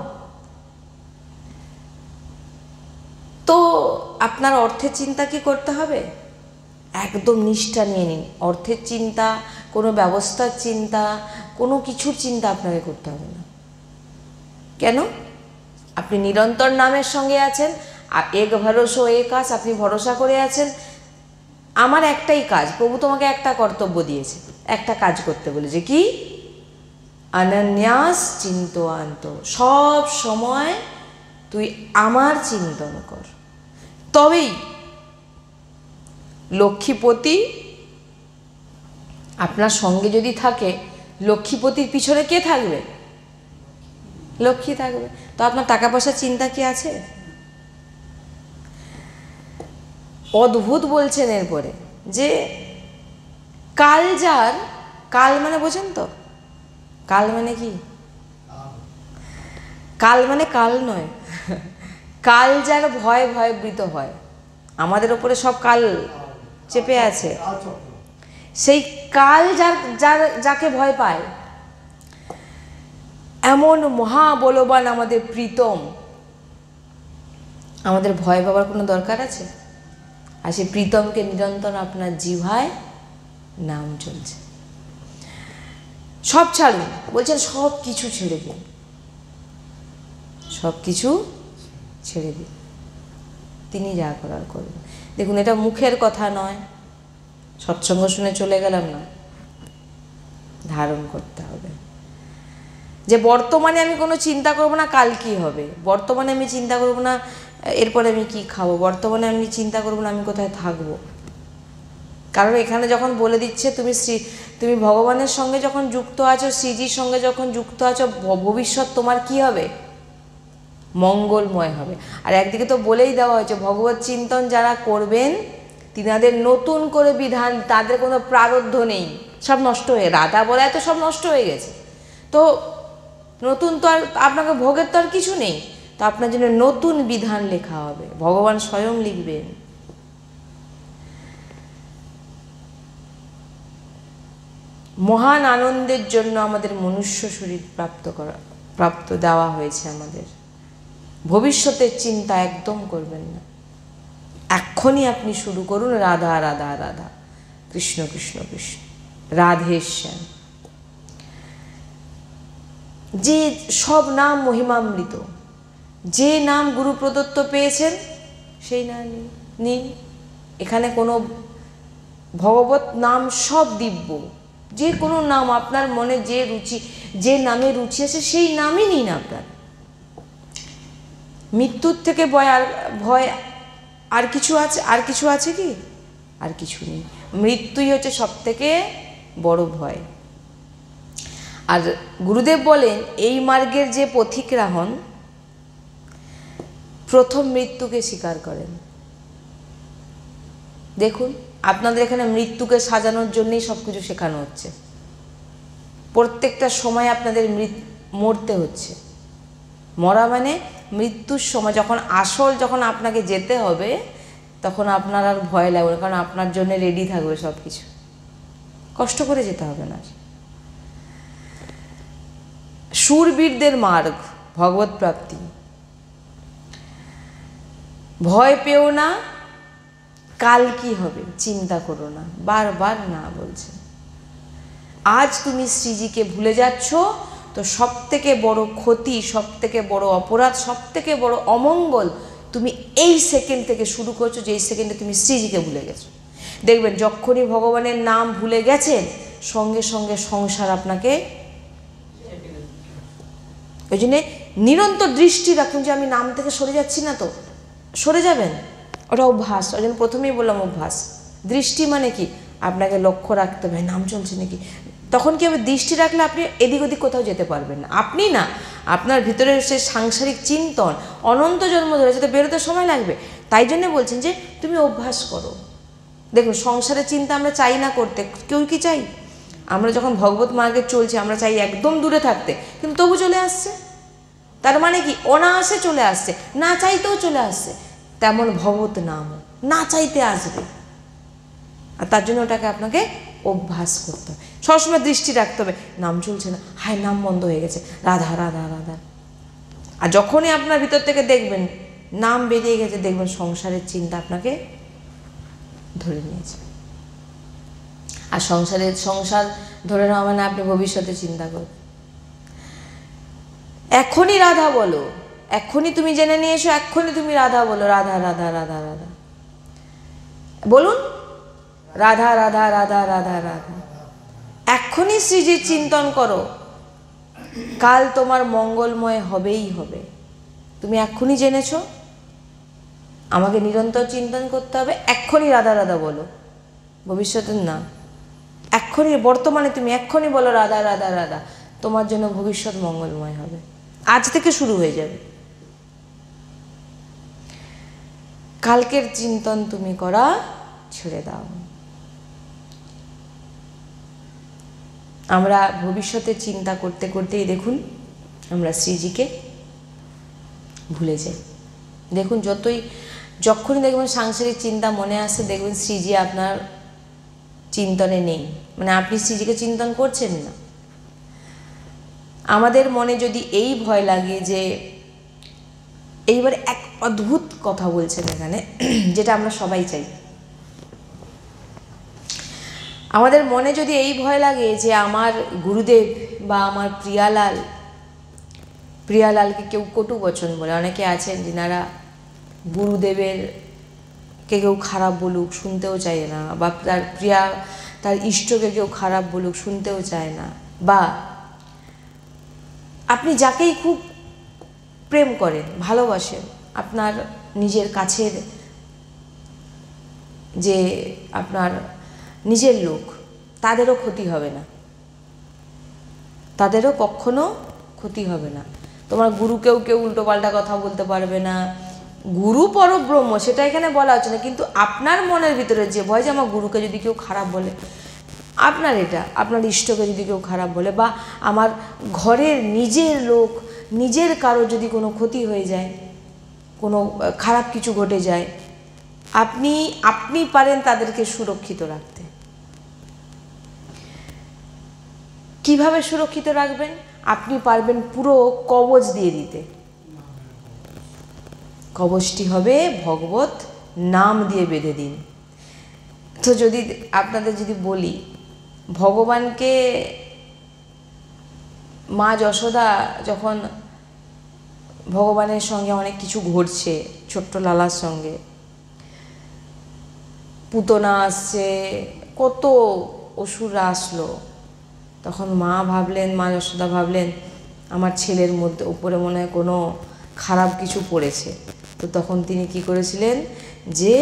তো আপনার অর্থের চিন্তা কি করতে হবে? একদম নিষ্ঠা নিয়ে নিন। অর্থের চিন্তা, কোনো ব্যবস্থার চিন্তা, কোনো কিছুর চিন্তা আপনাকে করতে হবে না। কেন? আপনি নিরন্তর নামের সঙ্গে আছেন, আর এক ভরসা এক আস, আপনি ভরসা করে আছেন। আমার একটাই কাজ, প্রভু তোমাকে একটা কর্তব্য দিয়েছে, একটা কাজ করতে বলেছে, কি? অনন্যাস চিন্তয়ন্ত, সব সময় তুই আমার চিন্তন কর, তবেই লক্ষ্মীপতি আপনার সঙ্গে যদি থাকে, লক্ষ্মীপতির পিছনে কে থাকবে? লক্ষ্মী থাকবে। তো আপনার টাকা পয়সার চিন্তা কি আছে? অদ্ভুত বলছেন এরপরে যে কাল যার, কাল মানে বোঝেন তো? কাল মানে কি? কাল মানে কাল নয়, কাল যার ভয় ভয়ভীত হয়, আমাদের ওপরে সব কাল চেপে আছে, সেই কাল যাকে ভয় পায়, এমন মহাবলবান আমাদের প্রীতম, আমাদের ভয় পাবার কোনো দরকার আছে? আর সেই প্রীতমকে নিরন্তর আপনার জিহ্বায় নাম চলছে। সব ছাড়ুন, বলছেন সব কিছু ছেড়ে দিন, সব কিছু ছেড়ে দিন, তিনি যা করার করবেন। দেখুন, এটা মুখের কথা নয়, সৎসঙ্গ শুনে চলে গেলাম না, ধারণ করতে হবে। যে বর্তমানে আমি কোনো চিন্তা করব না কাল কি হবে, বর্তমানে আমি চিন্তা করব না এরপরে আমি কি খাবো, বর্তমানে আমি চিন্তা করব না আমি কোথায় থাকবো। কারণ এখানে যখন বলে দিচ্ছে তুমি ভগবানের সঙ্গে যখন যুক্ত আছো, শ্রীজির সঙ্গে যখন যুক্ত আছো, ভবিষ্যৎ তোমার কি হবে? মঙ্গলময় হবে। আর একদিকে তো বলেই দেওয়া হয়েছে, ভগবত চিন্তন যারা করবেন তিনাদের নতুন করে বিধান, তাদের কোনো প্রারব্ধ নেই, সব নষ্ট হয়ে, রাধা বলায় তো সব নষ্ট হয়ে গেছে, তো নতুন তো আর আপনাকে ভোগের তো আর কিছু নেই, তো আপনার জন্য নতুন বিধান লেখা হবে, ভগবান স্বয়ং লিখবেন। মহান আনন্দের জন্য আমাদের মনুষ্য শরীর প্রাপ্ত দেওয়া হয়েছে আমাদের। ভবিষ্যতের চিন্তা একদম করবেন না, এক্ষুনি আপনি শুরু করুন রাধা রাধা রাধা, কৃষ্ণ কৃষ্ণ কৃষ্ণ, রাধেশ্যাম। যে সব নাম মহিমামৃত, যে নাম গুরু প্রদত্ত পেয়েছেন সেই নাম নিন। এখানে কোনো ভগবত নাম সব দিব্য, যে কোনো নাম আপনার মনে যে রুচি, যে নামে রুচি আছে সেই নামই নিন আপনার। মৃত্যুর থেকে ভয় আর কিছু আছে? আর কিছু আছে কি? আর কিছু নেই। মৃত্যুই হচ্ছে সব থেকে বড় ভয়। আর গুরুদেব বলেন এই মার্গের যে পথিকরা হন, প্রথম মৃত্যুকে স্বীকার করেন। দেখুন, আপনাদের এখানে মৃত্যুকে সাজানোর জন্যই সব কিছু শেখানো হচ্ছে। প্রত্যেকটা সময় আপনাদের মরতে হচ্ছে। মরা মানে মৃত্যুর সময়, যখন আপনাকে যেতে হবে, তখন আপনার আর ভয় লাগবে না, কারণ আপনার জন্য রেডি থাকবে সব কিছু, কষ্ট করে যেতে হবে না। শূরবীরদের মার্গ ভগবত প্রাপ্তি। ভয় পেও না, কাল কি হবে চিন্তা করো না, বারবার না বলছে। আজ তুমি শ্রীজিকে ভুলে যাচ্ছ, তো সব থেকে বড় ক্ষতি, সব থেকে বড় অপরাধ, সব থেকে বড় অমঙ্গল তুমি এই সেকেন্ড থেকে শুরু করছো, যে এই সেকেন্ডে তুমি শ্রীজিকে ভুলে গেছো। দেখবেন যখনই ভগবানের নাম ভুলে গেছেন, সঙ্গে সঙ্গে সংসার আপনাকে, ওই জন্যে নিরন্তর দৃষ্টি রাখুন যে আমি নাম থেকে সরে যাচ্ছি না, তো সরে যাবেন, ওটা অভ্যাস। ওই জন্য প্রথমেই বললাম অভ্যাস। দৃষ্টি মানে কি? আপনাকে লক্ষ্য রাখতে হবে নাম চলছে নাকি, তখন কি হবে, দৃষ্টি রাখলে আপনি এদিক ওদিক কোথাও যেতে পারবেন না। আপনি না, আপনার ভিতরে সে সাংসারিক চিন্তন অনন্ত জন্ম ধরে, সেটা বেরোতে সময় লাগবে। তাই জন্য বলছেন যে তুমি অভ্যাস করো। দেখুন, সংসারের চিন্তা আমরা চাই না করতে, কেউ কি চাই? আমরা যখন ভগবত মার্গে চলছি আমরা চাই একদম দূরে থাকতে, কিন্তু তবু চলে আসছে। তার মানে কি, অনায়াসে চলে আসছে, না চাইতেও চলে আসছে। তেমন ভগবত নাম না চাইতে আসবে, আর তার জন্য ওটাকে আপনাকে অভ্যাস করতে হবে। সবসময় দৃষ্টি রাখতে হবে, নাম চলছে না, হায় নাম বন্ধ হয়ে গেছে, রাধা রাধা রাধা। আর যখনই আপনার ভিতর থেকে দেখবেন নাম বেরিয়ে গেছে, দেখবেন সংসারের চিন্তা আপনাকে ধরে নিয়েছে। আর সংসার ধরে নেওয়া মানে আপনি ভবিষ্যতে চিন্তা করবেন। এখনই রাধা বলো, এখনই তুমি জেনে নিয়ে এসো, এখনই তুমি রাধা বলো, রাধা রাধা রাধা রাধা বলুন, রাধা রাধা রাধা রাধা রাধা। এখনই শ্রীজির চিন্তন করো, কাল তোমার মঙ্গলময় হবেই হবে। তুমি এখনই জেনেছ, আমাকে নিরন্তর চিন্তন করতে হবে, এক্ষুনি রাধা রাধা বলো, ভবিষ্যতের না, এক্ষুনি বর্তমানে তুমি এক্ষুনি বলো রাধা রাধা রাধা, তোমার জন্য ভবিষ্যৎ মঙ্গলময় হবে। আজ থেকে শুরু হয়ে যাবে। কালকের চিন্তন তুমি করা ছেড়ে দাও। আমরা ভবিষ্যতের চিন্তা করতে করতেই দেখুন আমরা শ্রীজিকে ভুলে যাই। দেখুন, যখনই দেখবেন সাংসারিক চিন্তা মনে আসে, দেখবেন শ্রীজি আপনার চিন্তনে নেই, মানে আপনি শ্রীজিকে চিন্তন করছেন না। আমাদের মনে যদি এই ভয় লাগে যে, এইবার এক অদ্ভুত কথা বলছেন এখানে, যেটা আমরা সবাই চাই, আমাদের মনে যদি এই ভয় লাগে যে আমার গুরুদেব বা আমার প্রিয়ালালকে কেউ কটু বচন বলে, অনেকে আছেন যিনারা গুরুদেবের কেউ খারাপ বলুক শুনতেও চায় না, বা তার ইষ্টকে কেউ খারাপ বলুক শুনতেও চায় না, বা আপনি যাকেই খুব প্রেম করেন ভালোবাসেন, আপনার নিজের কাছের যে আপনার নিজের লোক, তাদেরও ক্ষতি হবে না, তাদেরও কখনো ক্ষতি হবে না। তোমার গুরুকেও কেউ উল্টোপাল্টা কথা বলতে পারবে না। গুরু পরব্রহ্ম, সেটা এখানে বলা হচ্ছে না, কিন্তু আপনার মনের ভিতরে যে ভয় যে আমার গুরুকে যদি কেউ খারাপ বলে, আপনার এটা আপনার ইষ্টকে যদি কেউ খারাপ বলে, বা আমার ঘরের নিজের লোক, নিজের কারো যদি কোনো ক্ষতি হয়ে যায়, কোনো খারাপ কিছু ঘটে যায়, আপনি পারেন তাদেরকে সুরক্ষিত রাখতে। কিভাবে সুরক্ষিত রাখবেন? আপনি পারবেন পুরো কবচ দিয়ে দিতে। কবচটি হবে ভগবত নাম দিয়ে বেঁধে দিন। তো যদি আপনাদের যদি বলি, ভগবানকে মা যশোদা যখন ভগবানের সঙ্গে অনেক কিছু ঘটছে, ছোট্ট লালার সঙ্গে পুতনা আসছে, কত অসুররা আসলো, তখন মা যশোদা ভাবলেন আমার ছেলের মধ্যে উপরে মনে হয় কোনো খারাপ কিছু পড়েছে। তো তখন তিনি কি করেছিলেন, যে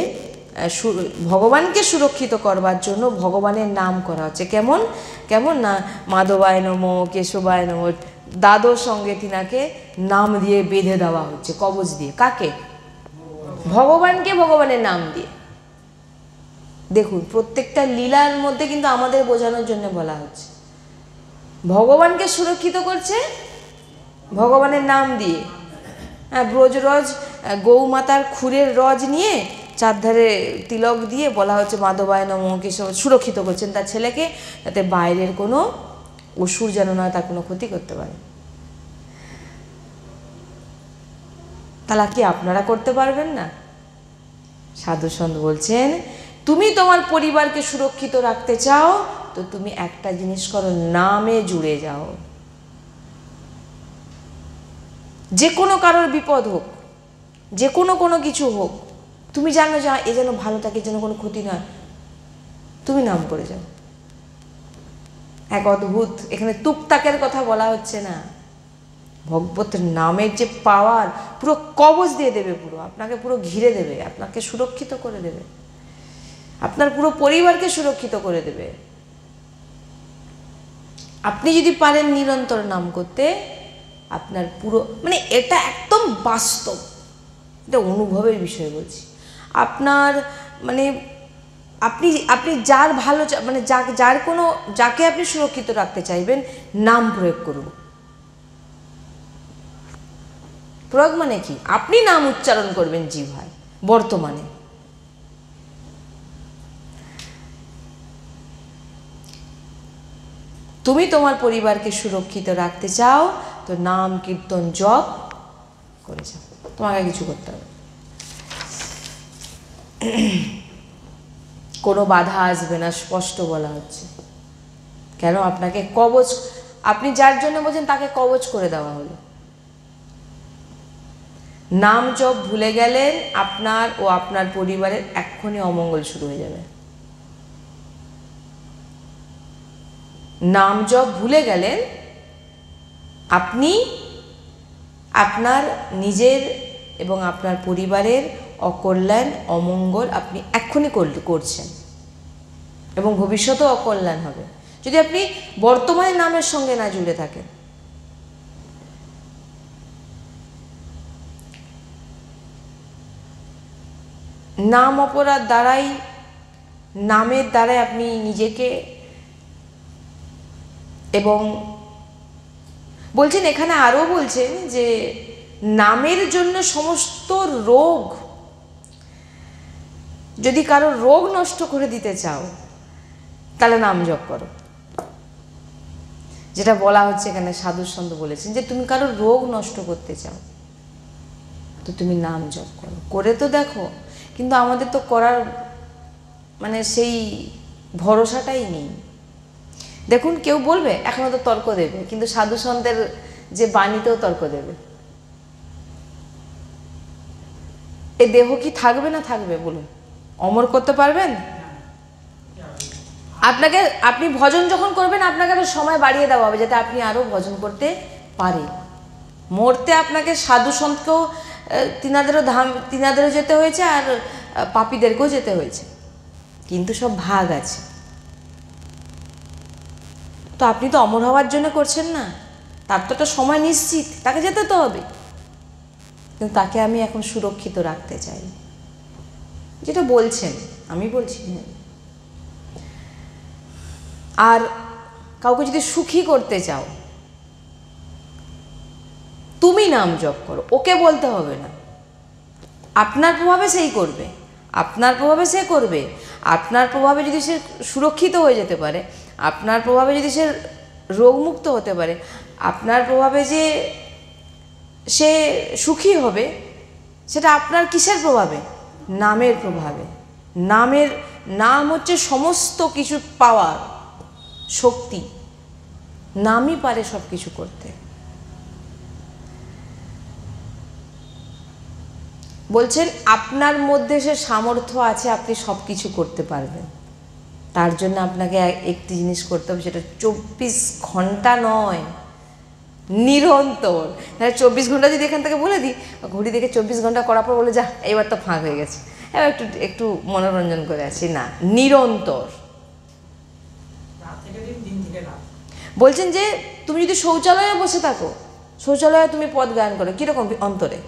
ভগবানকে সুরক্ষিত করবার জন্য ভগবানের নাম করা হচ্ছে। কেমন না, মাধবায় নমঃ, কেশবায় নমঃ, দাদোর সঙ্গে তিনাকে নাম দিয়ে বেঁধে দেওয়া হচ্ছে, কবচ দিয়ে। কাকে? ভগবানকে, ভগবানের নাম দিয়ে। দেখুন, প্রত্যেকটা লীলার মধ্যে কিন্তু আমাদের বোঝানোর জন্য বলা হচ্ছে, ভগবানকে সুরক্ষিত করছে ভগবানের নাম দিয়ে। হ্যাঁ, ব্রজরজ গৌমাতার খুরের রজ নিয়ে চারধারে তিলক দিয়ে বলা হচ্ছে মাধবায় নমঃ, কেশব, সুরক্ষিত করছেন তার ছেলেকে, যাতে বাইরের কোনো অসুর যেন না তার কোনো ক্ষতি করতে পারে। তাহলে কি আপনারা করতে পারবেন না? সাধুসন্ত বলছেন, তুমি তোমার পরিবারকে সুরক্ষিত রাখতে চাও তো তুমি একটা জিনিস করো, নামে জুড়ে যাও। যে কোনো কারোর বিপদ হোক, যে কোনো কিছু হোক, তুমি জানো যে এ যেন ভালো থাকে, যেন কোনো ক্ষতি নয়, তুমি নাম করে যাও। এক অদ্ভুত, এখানে তুকতাকের কথা বলা হচ্ছে না, ভগবতের নামের যে পাওয়ার, পুরো কবচ দিয়ে দেবে, পুরো আপনাকে পুরো ঘিরে দেবে, আপনাকে সুরক্ষিত করে দেবে, আপনার পুরো পরিবারকে সুরক্ষিত করে দেবে। আপনি যদি পারেন নিরন্তর নাম করতে, আপনার পুরো মানে এটা একদম বাস্তব, এটা অনুভবের বিষয় বলছি। আপনার মানে আপনি আপনি যার ভালো মানে যার কোনো যাকে আপনি সুরক্ষিত রাখতে চাইবেন, নাম প্রয়োগ করুন। প্রয়োগ মানে কি? আপনি নাম উচ্চারণ করবেন জিহ্বায় বর্তমানে। তুমি তোমার পরিবারকে সুরক্ষিত রাখতে চাও তো নাম কীর্তন জপ করে যাও, তোমাকে কিছু করতে হবে। কোনো বাধা আসবে না, স্পষ্ট বলা হচ্ছে। কেন? আপনাকে কবচ, আপনি যার জন্য বলছেন তাকে কবচ করে দেওয়া হলো। নাম জপ ভুলে গেলেন, আপনার ও আপনার পরিবারের এক্ষুনি অমঙ্গল শুরু হয়ে যাবে। নাম জপ ভুলে গেলেন, আপনি আপনার নিজের এবং আপনার পরিবারের অকল্যাণ অমঙ্গল আপনি এক্ষুনি করছেন এবং ভবিষ্যতেও অকল্যাণ হবে যদি আপনি বর্তমানে নামের সঙ্গে না জুড়ে থাকেন। নাম অপরাধ দ্বারাই, নামের দ্বারাই আপনি নিজেকে, এবং বলছেন এখানে আরও বলছেন যে নামের জন্য সমস্ত রোগ, যদি কারো রোগ নষ্ট করে দিতে চাও তাহলে নাম জপ করো। যেটা বলা হচ্ছে এখানে সাধু সন্ত বলেছেন যে তুমি কারো রোগ নষ্ট করতে চাও তো তুমি নাম জপ করো, করে তো দেখো। কিন্তু আমাদের তো করার মানে সেই ভরসাটাই নেই। দেখুন, কেউ বলবে এখনো তো তর্ক দেবে, কিন্তু সাধু সন্তের যে বাণীতেও তর্ক দেবে। এই দেহ কি থাকবে না থাকবে বলুন? অমর করতে পারবেন? আপনাকে, আপনি ভজন যখন করবেন আপনাকে আরো সময় বাড়িয়ে দেওয়া হবে যাতে আপনি আরো ভজন করতে পারেন। মরতে আপনাকে সাধু সন্তকেও তিনাদেরও যেতে হয়েছে আর পাপীদেরকেও যেতে হয়েছে, কিন্তু সব ভাগ আছে। তো আপনি তো অমর হওয়ার জন্য করছেন না, তার তো একটা সময় নিশ্চিত, তাকে যেতে তো হবে। কিন্তু তাকে আমি এখন সুরক্ষিত রাখতে চাই, যেটা বলছেন আমি বলছি। আর কাউকে যদি সুখী করতে চাও তুমি নাম জপ করো, ওকে বলতে হবে না। আপনার প্রভাবে সেই করবে, আপনার প্রভাবে সে করবে। আপনার প্রভাবে যদি সে সুরক্ষিত হয়ে যেতে পারে, আপনার প্রভাবে যদি সে রোগমুক্ত হতে পারে, আপনার প্রভাবে যে সে সুখী হবে, সেটা আপনার কিসের প্রভাবে? নামের প্রভাবে। নাম হচ্ছে সমস্ত কিছু পাওয়ার শক্তি, নামই পারে সব কিছু করতে। বলছেন আপনার মধ্যে সে সামর্থ্য আছে, আপনি সব কিছু করতে পারবেন। তার জন্য আপনাকে একটি জিনিস করতে হবে, সেটা 24 ঘন্টা নয়, নিরন্তর। 24 ঘন্টা যদি এখান থেকে বলে দিই, ঘড়ি দেখে 24 ঘন্টা করার পর বলে যা এবার তো ফাঁক হয়ে গেছে, এবার একটু মনোরঞ্জন করে আছি, না, নিরন্তর। বলছেন যে তুমি যদি শৌচালয়ে বসে থাকো, শৌচালয়ে তুমি পদ গায়ন করো, কিরকম অন্তরে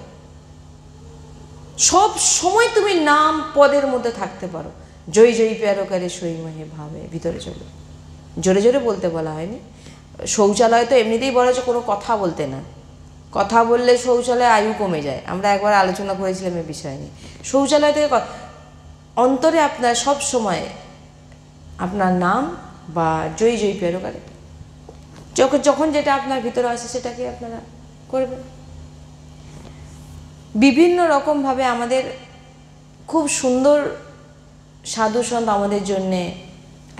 সব সময় তুমি নাম পদের মধ্যে থাকতে পারো। জয় জয় প্যারো করে সই মহে ভাবে, ভিতরে চলো। জোরে জোরে বলতে বলা হয়নি। শৌচালয় তো এমনিতেই বলা হচ্ছে কোনো কথা বলতে না, কথা বললে শৌচালয়ে আয়ু কমে যায়। আমরা একবার আলোচনা করেছিলাম এই বিষয় নিয়ে। শৌচালয় থেকে অন্তরে আপনার সব সময় আপনার নাম বা জয় জয় প্যারো করে, যখন যেটা আপনার ভিতরে আসে সেটাকে আপনারা করবেন। বিভিন্ন রকমভাবে আমাদের খুব সুন্দর সাধু সন্ত আমাদের জন্যে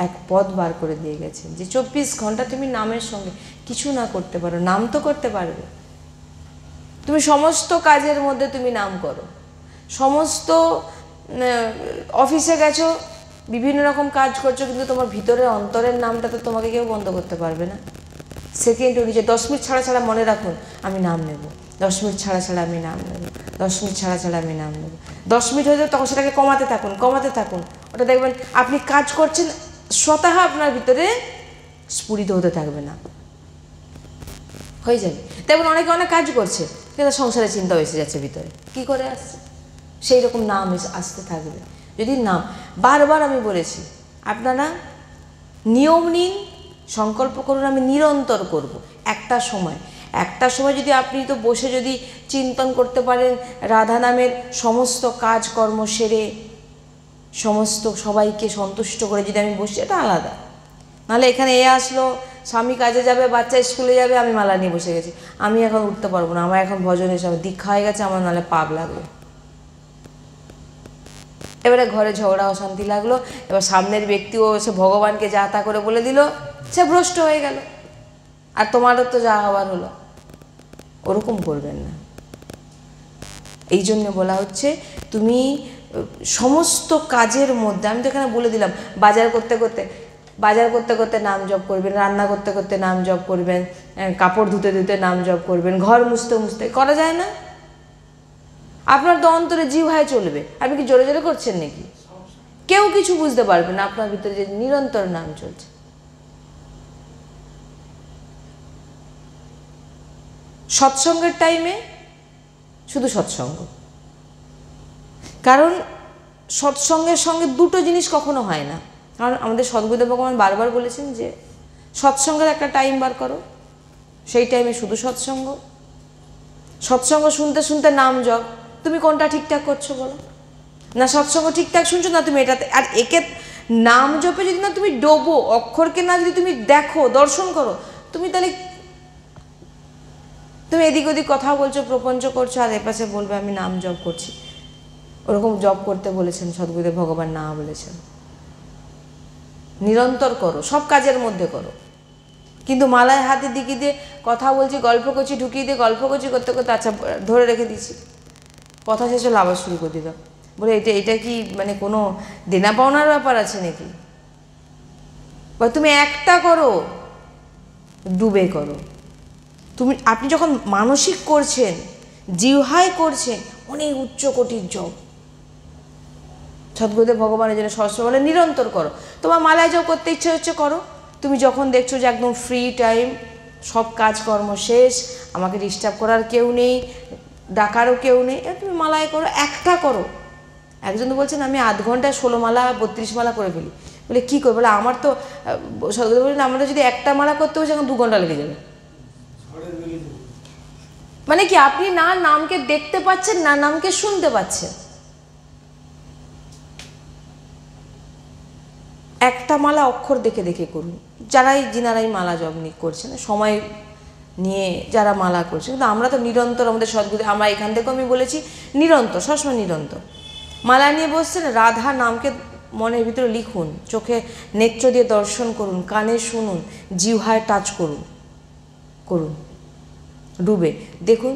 এক পথ বার করে দিয়ে গেছেন যে 24 ঘন্টা তুমি নামের সঙ্গে কিছু না করতে পারো, নাম তো করতে পারবে। তুমি সমস্ত কাজের মধ্যে তুমি নাম করো। সমস্ত অফিসে গেছো, বিভিন্ন রকম কাজ করছো, কিন্তু তোমার ভিতরের অন্তরের নামটা তো তোমাকে কেউ বন্ধ করতে পারবে না। সেকেন্ড নিজে 10 মিনিট ছাড়া ছাড়া মনে রাখুন আমি নাম নেব, 10 মিনিট ছাড়া ছাড়া আমি নাম নেব, 10 মিনিট ছাড়া ছাড়া আমি নাম নেব। 10 মিনিট হয়ে যাবে তখন সেটাকে কমাতে থাকুন, কমাতে থাকুন। ওটা দেখবেন আপনি কাজ করছেন, স্বতঃ আপনার ভিতরে স্ফুরিত হতে থাকবে না, হয়ে যাবে। তেমন অনেকে অনেক কাজ করছে কিন্তু সংসারের চিন্তাও এসে যাচ্ছে ভিতরে, কি করে আসছে? সেই রকম নাম আসতে থাকবে। যদি নাম, বারবার আমি বলেছি আপনারা নিয়ম নিন, সংকল্প করুন আমি নিরন্তর করব। একটা সময় যদি আপনি তো বসে যদি চিন্তন করতে পারেন, রাধা নামের সমস্ত কাজকর্ম সেরে সমস্ত সবাইকে সন্তুষ্ট করে যদি আমি বসি, এটা আলাদা। নাহলে এখানে আসলো, স্বামী কাজে যাবে, বাচ্চা স্কুলে যাবে, আমি মালা নিয়ে বসে গেছি, আমি এখন উঠতে পারবো না, আমার এখন ভজন এসে দীক্ষা হয়ে গেছে, আমার নাহলে পাপ লাগবে। এবারে ঘরে ঝগড়া অশান্তি লাগলো, এবার সামনের ব্যক্তিও সে ভগবানকে যা তা করে বলে দিল, সে ভ্রষ্ট হয়ে গেল, আর তোমারও তো যা হওয়ার হলো। ওরকম করবেন না। এই জন্য বলা হচ্ছে তুমি সমস্ত কাজের মধ্যে, আমি তো এখানে বলে দিলাম, বাজার করতে করতে নাম জপ করবেন, রান্না করতে করতে নাম জপ করবেন, কাপড় ধুতে ধুতে নাম জপ করবেন, ঘর মুছতে মুছতে, করা যায় না? আপনার তো অন্তরে জিহ্বায় চলবে, আপনি কি জোরে জোরে করছেন নাকি? কেউ কিছু বুঝতে পারবে না আপনার ভিতরে যে নিরন্তর নাম চলছে। সৎসঙ্গের টাইমে শুধু সৎসঙ্গ, কারণ সৎসঙ্গের সঙ্গে দুটো জিনিস কখনো হয় না। কারণ আমাদের সদ্গুরুদেব ভগবান বারবার বলেছেন যে সৎসঙ্গের একটা টাইম বার করো, সেই টাইমে শুধু সৎসঙ্গ। সৎসঙ্গ শুনতে শুনতে নাম জপ, তুমি কোনটা ঠিকঠাক করছো বলো? না সৎসঙ্গ ঠিকঠাক শুনছো, না তুমি এটাতে। আর একে নাম জপে যদি না তুমি ডোবো, অক্ষরকে না যদি তুমি দেখো, দর্শন করো, তুমি তাহলে তুমি এদিক ওদিক কথা বলছো, প্রপঞ্চ করছো, আর এপাশে বলবে আমি নাম জপ করছি। ওরকম জপ করতে বলেছেন সদ্গুরুদেব ভগবান, না বলেছেন। নিরন্তর করো, সব কাজের মধ্যে করো। কিন্তু মালায় হাতে দিকে দিয়ে কথা বলছি, গল্প করছি, ঢুকিয়ে দিয়ে গল্প করছি, করতে করতে আচ্ছা ধরে রেখে দিচ্ছি, কথা শেষ হলে আবার শুরু করে দিল। বলে এটা কি মানে কোনো দেনা পাওনার ব্যাপার আছে নাকি? বা তুমি একটা করো, ডুবে করো। আপনি যখন মানসিক করছেন, জিহ্বায় করছেন, অনেক উচ্চ কোটির জপ। সদ্গুরুদেব ভগবানের জন্য সহস্র বলে নিরন্তর করো। তোমার মালায় জপ করতে ইচ্ছে হচ্ছে করো, তুমি যখন দেখছো যে একদম ফ্রি টাইম, সব কাজকর্ম শেষ, আমাকে ডিস্টার্ব করার কেউ নেই, ডাকারও কেউ নেই, তুমি মালায় করো, একটা করো। একজন তো বলছেন আমি আধ ঘন্টায় 16 মালা 32 মালা করে ফেলি। বলে কী করবো? বলে আমার তো সদ্গুরুদেব বললেন আমাদের যদি একটা মালা করতে হচ্ছে এখন 2 ঘন্টা লেগে যাবে। মানে কি, আপনি না নামকে দেখতে পাচ্ছেন, না নামকে শুনতে পাচ্ছেন। একটা মালা অক্ষর দেখে দেখে করুন, যিনারাই মালা জপ করছেন, সময় নিয়ে যারা মালা করছে। কিন্তু আমরা তো নিরন্তর, আমাদের সদ্গুরু, আমরা এখান থেকেও আমি বলেছি নিরন্তর, সবসময় নিরন্তর মালা নিয়ে বসছেন। রাধা নামকে মনের ভিতরে লিখুন, চোখে নেত্র দিয়ে দর্শন করুন, কানে শুনুন, জিহ্বায় টাচ করুন, ডুবে দেখুন।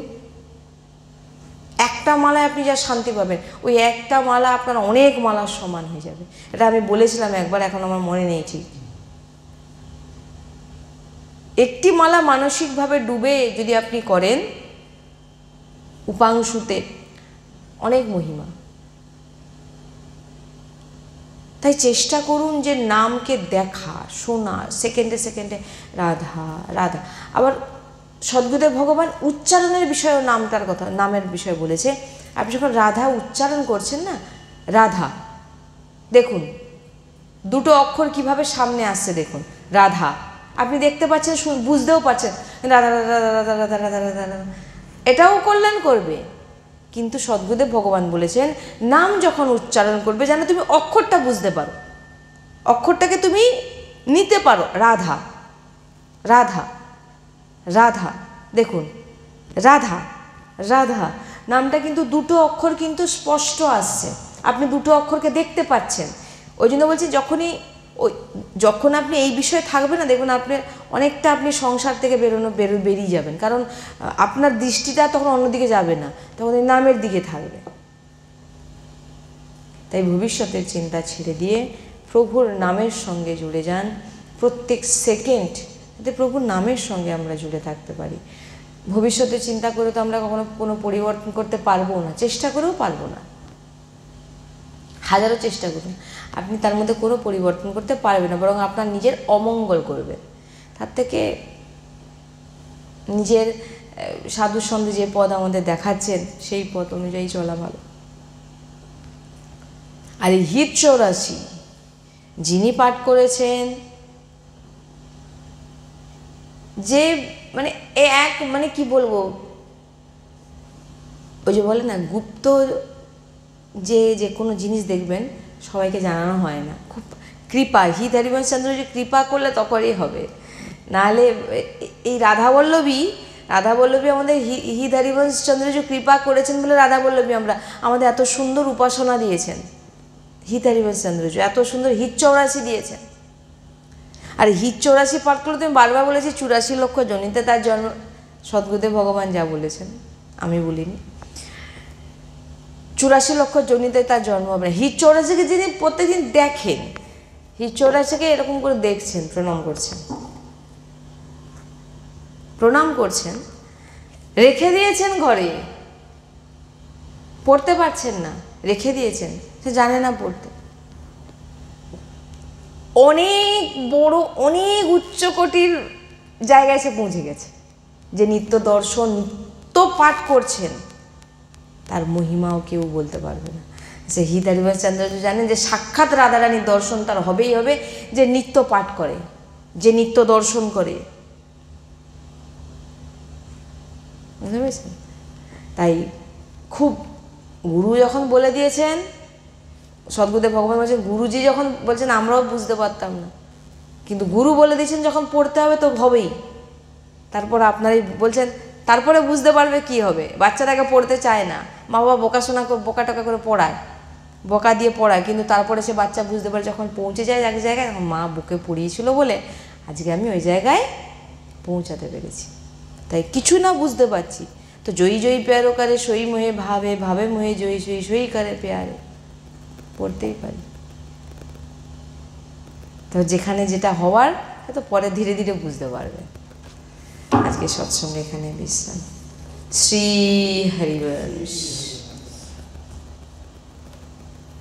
একটা মালায় আপনি যা শান্তি পাবেন, ওই একটা মালা আপনার অনেক মালার সমান হয়ে যাবে। এটা আমি বলেছিলাম একবার, এখন আমার মনে নেই ঠিক। একটি মালা মানসিকভাবে ডুবে যদি আপনি করেন, উপাংশুতে অনেক মহিমা। তাই চেষ্টা করুন যে নামকে দেখা, শোনা, সেকেন্ডে সেকেন্ডে রাধা রাধা। আবার সদ্গুরুদেব ভগবান উচ্চারণের বিষয়েও নামের বিষয় বলেছে। আপনি যখন রাধা উচ্চারণ করছেন না, রাধা দেখুন দুটো অক্ষর কিভাবে সামনে আসছে, দেখুন রাধা, আপনি দেখতে পাচ্ছেন, বুঝতেও পারছেন রাধা রাধা রাধা রাধা রাধা রাধা রাধা, এটাও কল্যাণ করবে। কিন্তু সদ্গুরুদেব ভগবান বলেছেন নাম যখন উচ্চারণ করবে যেন তুমি অক্ষরটা বুঝতে পারো, অক্ষরটাকে তুমি নিতে পারো। রাধা রাধা রাধা, দেখুন রাধা রাধা নামটা কিন্তু দুটো অক্ষর কিন্তু স্পষ্ট আসছে, আপনি দুটো অক্ষরকে দেখতে পাচ্ছেন। ওই জন্য বলছি যখন আপনি এই বিষয়ে থাকবেন না, দেখুন অনেকটা আপনি সংসার থেকে বেরিয়ে যাবেন, কারণ আপনার দৃষ্টিটা তখন অন্যদিকে যাবে না, তখন এই নামের দিকে থাকবে। তাই ভবিষ্যতের চিন্তা ছেড়ে দিয়ে প্রভুর নামের সঙ্গে জুড়ে যান। প্রত্যেক সেকেন্ড যাতে প্রভুর নামের সঙ্গে আমরা জুড়ে থাকতে পারি। ভবিষ্যতের চিন্তা করে তো আমরা কখনো কোনো পরিবর্তন করতে পারবো না, চেষ্টা করেও পারবো না। হাজারো চেষ্টা করুন, আপনি তার মধ্যে কোনো পরিবর্তন করতে পারবেন না, বরং আপনার নিজের অমঙ্গল করবে। তার থেকে নিজের সাধুর সঙ্গে যে পথ আমাদের দেখাচ্ছেন সেই পথ অনুযায়ী চলা ভালো। আর এই হিত 84 যিনি পাঠ করেছেন, যে মানে এক মানে কি বলবো, ওই যে বলে না গুপ্ত যে কোনো জিনিস দেখবেন সবাইকে জানানো হয় না, খুব কৃপা, হিত হরিবংশ চন্দ্র যে কৃপা করলে তখনই হবে। নাহলে এই রাধাবল্লভী আমাদের হিত হরিবংশ চন্দ্র যে কৃপা করেছেন বলে রাধাবল্লভী আমাদের এত সুন্দর উপাসনা দিয়েছেন। হিত হরিবংশ চন্দ্র এত সুন্দর হিত 84 দিয়েছেন। আর হিত 84 পাঠ করলে তুমি বারবার বলেছি 84 লক্ষ জনিতে তার জন্ম, সদ্গুরুদেব ভগবান যা বলেছেন, আমি বলিনি। 84 লক্ষ জনিতে তার জন্ম হবে না। হিত 84কে যিনি প্রত্যেকদিন দেখেন, হিত 84কে এরকম করে দেখছেন, প্রণাম করছেন, রেখে দিয়েছেন ঘরে, পড়তে পারছেন না, রেখে দিয়েছেন, সে জানে না পড়তে। অনেক বড়, অনেক উচ্চকোটির জায়গায় সে পৌঁছে গেছে, যে নিত্য দর্শন, নিত্য পাঠ করছেন, তার মহিমাও কেউ বলতে পারবে না। সে হিত হরিবংশ চন্দ্র জানেন যে সাক্ষাৎ রাধারানীর দর্শন তার হবেই হবে, যে নিত্য পাঠ করে, যে নিত্য দর্শন করে। বুঝতে পেরেছেন? তাই খুব গুরু যখন বলে দিয়েছেন, সদ্গুরুদেব ভগবান বলছেন, গুরুজি যখন বলছেন আমরাও বুঝতে পারতাম না, কিন্তু গুরু বলে দিয়েছেন যখন পড়তে হবে তো হবেই। তারপর আপনারাই বলছেন, তারপরে বুঝতে পারবে কি হবে। বাচ্চাটাকে পড়তে চায় না, মা বাবা বোকা টোকা করে পড়ায়, বকা দিয়ে পড়ায়, কিন্তু তারপরে সে বাচ্চা বুঝতে পারে যখন পৌঁছে যায় এক জায়গায়, তখন মা বুকে পড়িয়েছিল বলে আজকে আমি ওই জায়গায় পৌঁছাতে পেরেছি। তাই কিছু না বুঝতে পারছি তো জয়ী জয়ী প্যারো করে সই মোহে ভাবে, ভাবে মোহে জয়ী সই, সই করে প্যারে, পড়তেই পারি। তো যেখানে যেটা হওয়ার তো পরে ধীরে ধীরে বুঝতে পারবে। আজকে সৎসঙ্গে এখানে বিশ্রাম। শ্রী হরিবংশ।